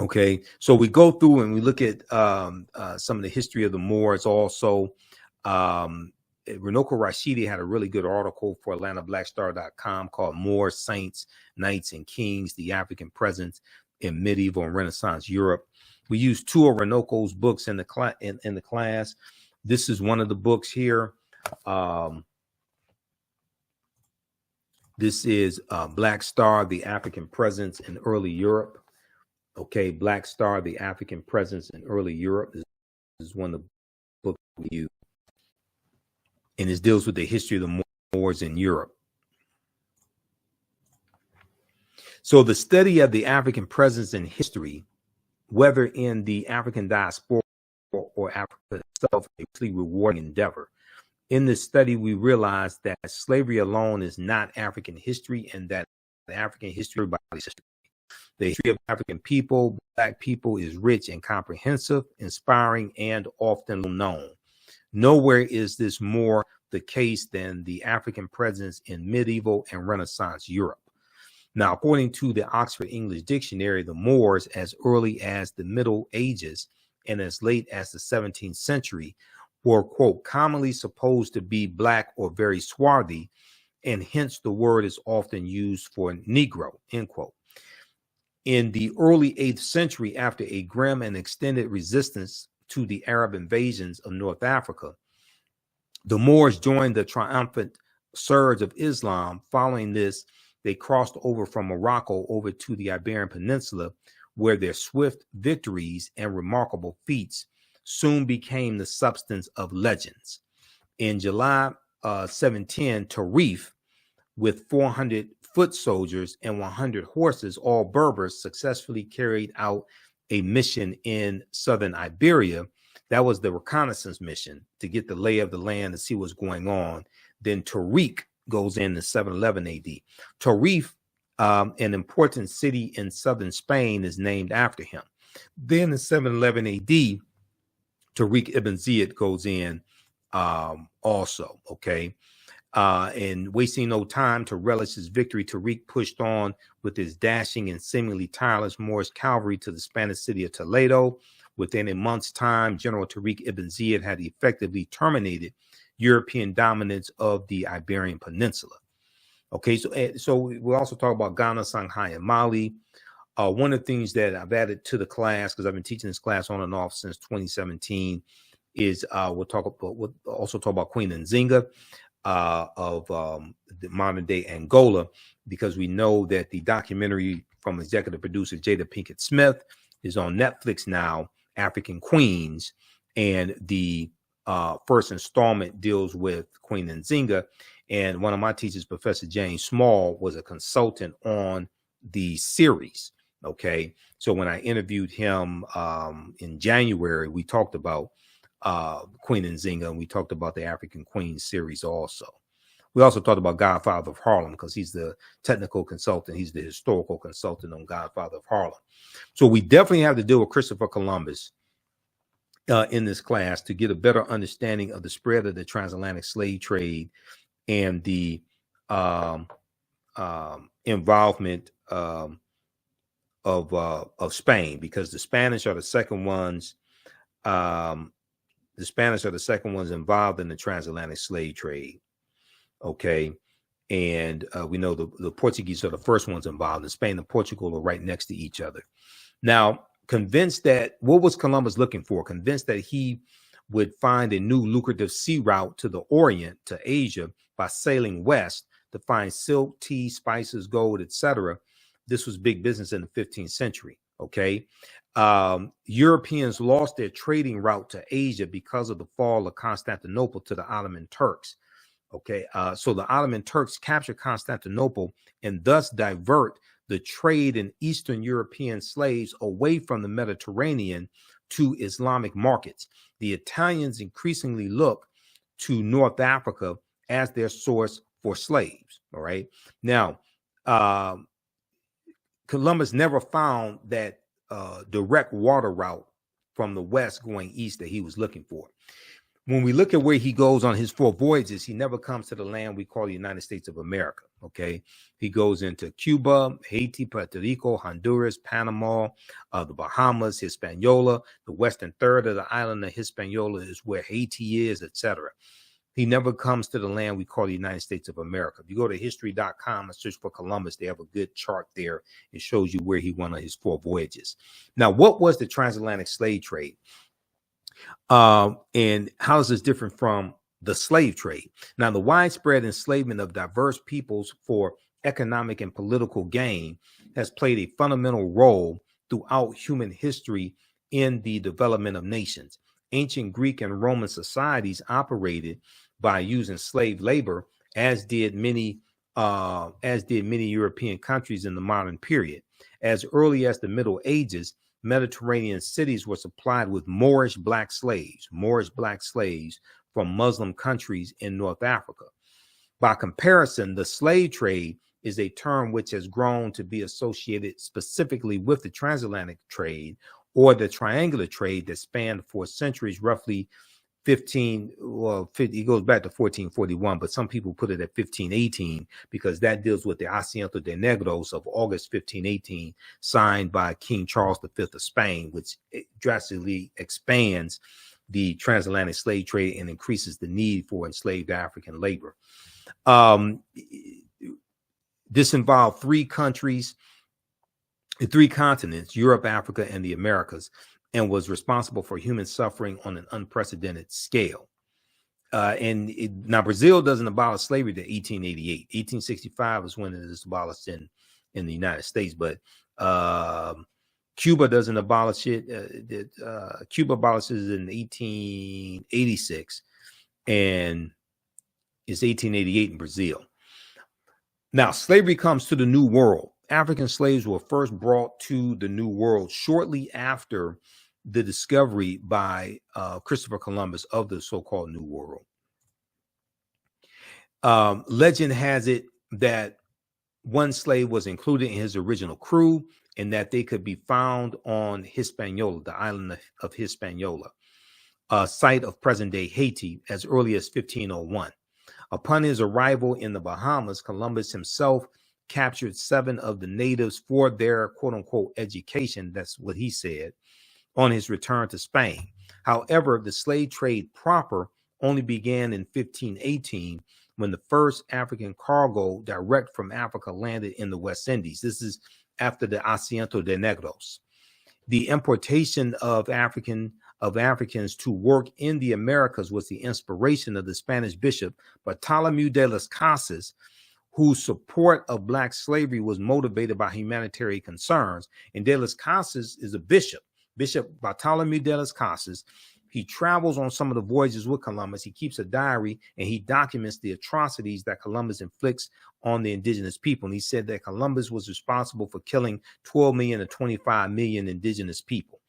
Okay, so we go through and we look at some of the history of the Moors also. Renoko Rashidi had a really good article for AtlantaBlackStar.com called Moors, Saints, Knights, and Kings, the African Presence in Medieval and Renaissance Europe. We use 2 of Renoko's books in the class. This is one of the books here. This is Black Star, the African Presence in Early Europe. Okay, Black Star, the African Presence in Early Europe. This is one of the books we use. And it deals with the history of the Moors in Europe. So the study of the African presence in history, whether in the African diaspora or Africa itself, is a really rewarding endeavor. In this study, we realized that slavery alone is not African history, and that the African history, everybody's history. The history of African people, Black people, is rich and comprehensive, inspiring, and often known. Nowhere is this more the case than the African presence in medieval and Renaissance Europe. Now, according to the Oxford English Dictionary, the Moors, as early as the Middle Ages and as late as the 17th century, were, quote, commonly supposed to be black or very swarthy, and hence the word is often used for Negro, end quote. In the early 8th century, after a grim and extended resistance to the Arab invasions of North Africa, the Moors joined the triumphant surge of Islam. Following this, they crossed over from Morocco over to the Iberian Peninsula, where their swift victories and remarkable feats soon became the substance of legends. In July 710, Tarif, with 400 foot soldiers and 100 horses, all Berbers, successfully carried out a mission in southern Iberia. That was the reconnaissance mission, to get the lay of the land and see what's going on. Then Tariq goes in 711 AD. Tarif, an important city in southern Spain, is named after him. Then in 711 AD, Tariq ibn Ziyad goes in also, okay? And wasting no time to relish his victory, Tariq pushed on with his dashing and seemingly tireless Moorish cavalry to the Spanish city of Toledo. Within a month's time, General Tariq ibn Ziyad had effectively terminated European dominance of the Iberian Peninsula. Okay, so we also talk about Ghana, Shanghai, and Mali. One of the things that I've added to the class, because I've been teaching this class on and off since 2017, is we'll also talk about Queen Nzinga of the modern day Angola, because we know that the documentary from executive producer Jada Pinkett Smith is on Netflix now, African Queens, and the first installment deals with Queen Nzinga. And one of my teachers, Professor James Small, was a consultant on the series. Okay, so when I interviewed him in January, we talked about Queen Nzinga, and we talked about the African Queens series also. We also talked about Godfather of Harlem, because he's the technical consultant. He's the historical consultant on Godfather of Harlem. So we definitely have to deal with Christopher Columbus in this class to get a better understanding of the spread of the transatlantic slave trade and the involvement of Spain, because the Spanish are the second ones. The Spanish are the second ones involved in the transatlantic slave trade. Okay. And we know the Portuguese are the first ones involved, and Spain and Portugal are right next to each other. Now, convinced that, what was Columbus looking for? Convinced that he would find a new lucrative sea route to the Orient, to Asia, by sailing west to find silk, tea, spices, gold, etc. This was big business in the 15th century. Okay. Europeans lost their trading route to Asia because of the fall of Constantinople to the Ottoman Turks. Okay, so the Ottoman Turks captured Constantinople and thus divert the trade in Eastern European slaves away from the Mediterranean to Islamic markets. The Italians increasingly look to North Africa as their source for slaves. All right. Now, Columbus never found that direct water route from the west going east that he was looking for. When we look at where he goes on his 4 voyages, he never comes to the land we call the United States of America. Okay. He goes into Cuba, Haiti, Puerto Rico, Honduras, Panama, the Bahamas, Hispaniola. The western third of the island of Hispaniola is where Haiti is, etc. He never comes to the land we call the United States of America. If you go to history.com and search for Columbus, they have a good chart there. It shows you where he went on his 4 voyages. Now, what was the transatlantic slave trade? And how is this different from the slave trade? Now, the widespread enslavement of diverse peoples for economic and political gain has played a fundamental role throughout human history in the development of nations. Ancient Greek and Roman societies operated by using slave labor, as did many European countries in the modern period. As early as the Middle Ages, Mediterranean cities were supplied with Moorish black slaves from Muslim countries in North Africa. By comparison, the slave trade is a term which has grown to be associated specifically with the transatlantic trade or the triangular trade that spanned for centuries, roughly it goes back to 1441, but some people put it at 1518 because that deals with the Asiento de Negros of August 1518, signed by King Charles V of Spain, which drastically expands the transatlantic slave trade and increases the need for enslaved African labor. This involved three continents, Europe, Africa, and the Americas, and was responsible for human suffering on an unprecedented scale. Now, Brazil doesn't abolish slavery to 1888. 1865 is when it is abolished in the United States, but Cuba doesn't abolish it. Cuba abolishes it in 1886, and it's 1888 in Brazil. Now, slavery comes to the New World. African slaves were first brought to the New World shortly after the discovery by Christopher Columbus of the so-called New World. Legend has it that one slave was included in his original crew and that they could be found on Hispaniola, the island of Hispaniola, a site of present-day Haiti, as early as 1501. Upon his arrival in the Bahamas, Columbus himself captured 7 of the natives for their quote-unquote education, that's what he said, on his return to Spain. However, the slave trade proper only began in 1518 when the first African cargo direct from Africa landed in the West Indies. This is after the Asiento de Negros. The importation of Africans to work in the Americas was the inspiration of the Spanish bishop Bartolomé de las Casas, whose support of black slavery was motivated by humanitarian concerns. And de las Casas is a bishop. Bishop Bartolomé de las Casas, he travels on some of the voyages with Columbus. He keeps a diary and he documents the atrocities that Columbus inflicts on the indigenous people. And he said that Columbus was responsible for killing 12 million to 25 million indigenous people.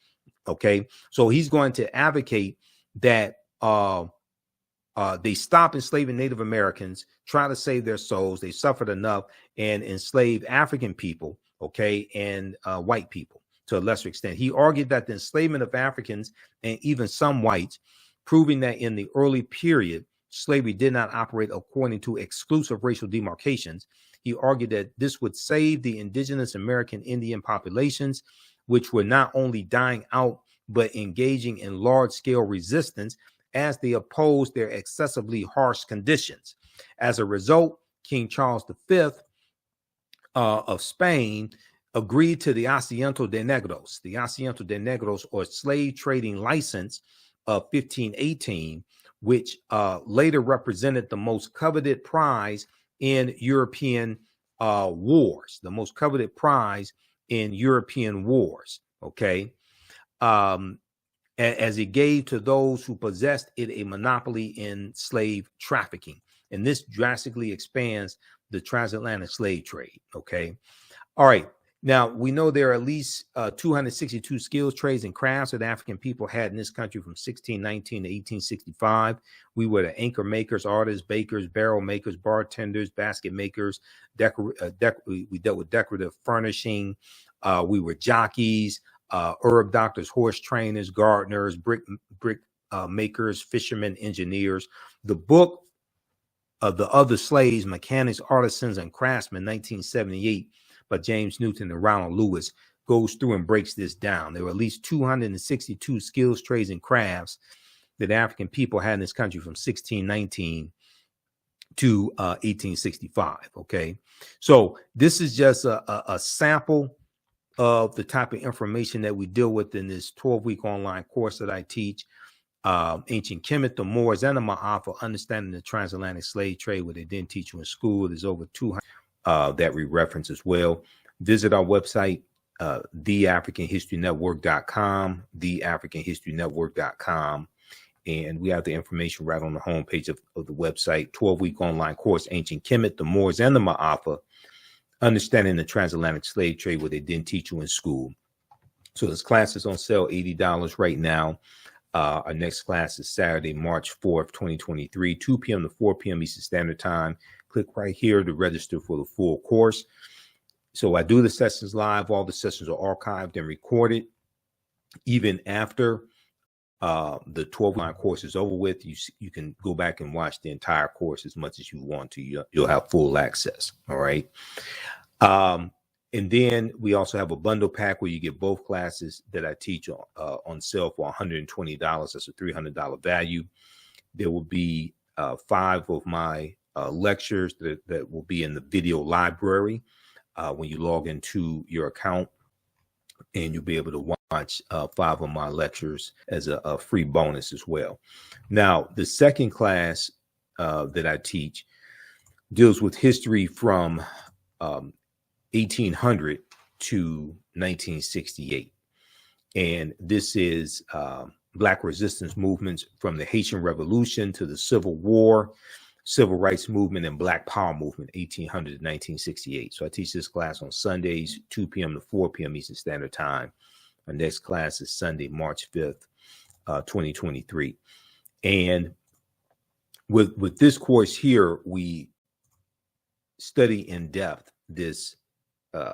Okay, so he's going to advocate that they stop enslaving Native Americans, try to save their souls. They suffered enough, and enslave African people, okay, and white people to a lesser extent. He argued that the enslavement of Africans and even some whites, proving that in the early period, slavery did not operate according to exclusive racial demarcations. He argued that this would save the indigenous American Indian populations, which were not only dying out, but engaging in large-scale resistance as they opposed their excessively harsh conditions. As a result, King Charles V of Spain agreed to the Asiento de Negros, or slave trading license of 1518, which later represented the most coveted prize in European wars, okay, as it gave to those who possessed it a monopoly in slave trafficking. And this drastically expands the transatlantic slave trade, okay? All right. Now, we know there are at least 262 skills, trades, and crafts that African people had in this country from 1619 to 1865. We were the anchor makers, artists, bakers, barrel makers, bartenders, basket makers. We dealt with decorative furnishing. We were jockeys, herb doctors, horse trainers, gardeners, brick makers, fishermen, engineers. The book of the Other Slaves, Mechanics, Artisans, and Craftsmen, 1978, by James Newton and Ronald Lewis, goes through and breaks this down. There were at least 262 skills, trades, and crafts that African people had in this country from 1619 to 1865. Okay, so this is just a sample of the type of information that we deal with in this 12-week online course that I teach. Ancient Kemet, the Moors, and the Ma'afa, understanding the transatlantic slave trade, what they didn't teach you in school. There's over 200 that we reference as well. Visit our website, theafricanhistorynetwork.com, theafricanhistorynetwork.com. And we have the information right on the homepage of the website. 12-week online course, Ancient Kemet, the Moors, and the Ma'afa, Understanding the Transatlantic Slave Trade, what they didn't teach you in school. So this class is on sale, $80 right now. Our next class is Saturday, March 4th, 2023, 2 p.m. to 4 p.m. Eastern Standard Time. Click right here to register for the full course. So I do the sessions live. All the sessions are archived and recorded. Even after the 12-line course is over with, you can go back and watch the entire course as much as you want to. You'll have full access. All right. And then we also have a bundle pack where you get both classes that I teach on sale for $120. That's a $300 value. There will be 5 of my lectures that will be in the video library when you log into your account, and you'll be able to watch 5 of my lectures as a free bonus as well. Now, the second class that I teach deals with history from 1800 to 1968. And this is Black resistance movements from the Haitian Revolution to the Civil War, Civil Rights Movement, and Black Power Movement, 1800 to 1968. So I teach this class on Sundays, 2 p.m. to 4 p.m. Eastern Standard Time. Our next class is Sunday, March 5th, 2023. And with this course here, we study in depth this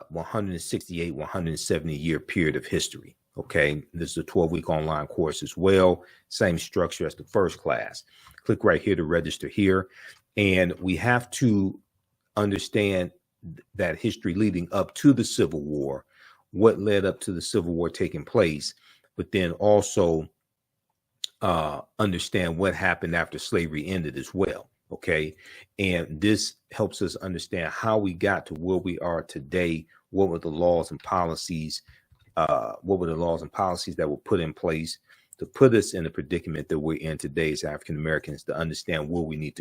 168, 170 year period of history. Okay, this is a 12-week online course as well. Same structure as the first class. Click right here to register here. And we have to understand that history leading up to the Civil War, what led up to the Civil War taking place, but then also understand what happened after slavery ended as well. Okay. And this helps us understand how we got to where we are today. What were the laws and policies? That were put in place to put us in the predicament that we're in today as African Americans, to understand where we need to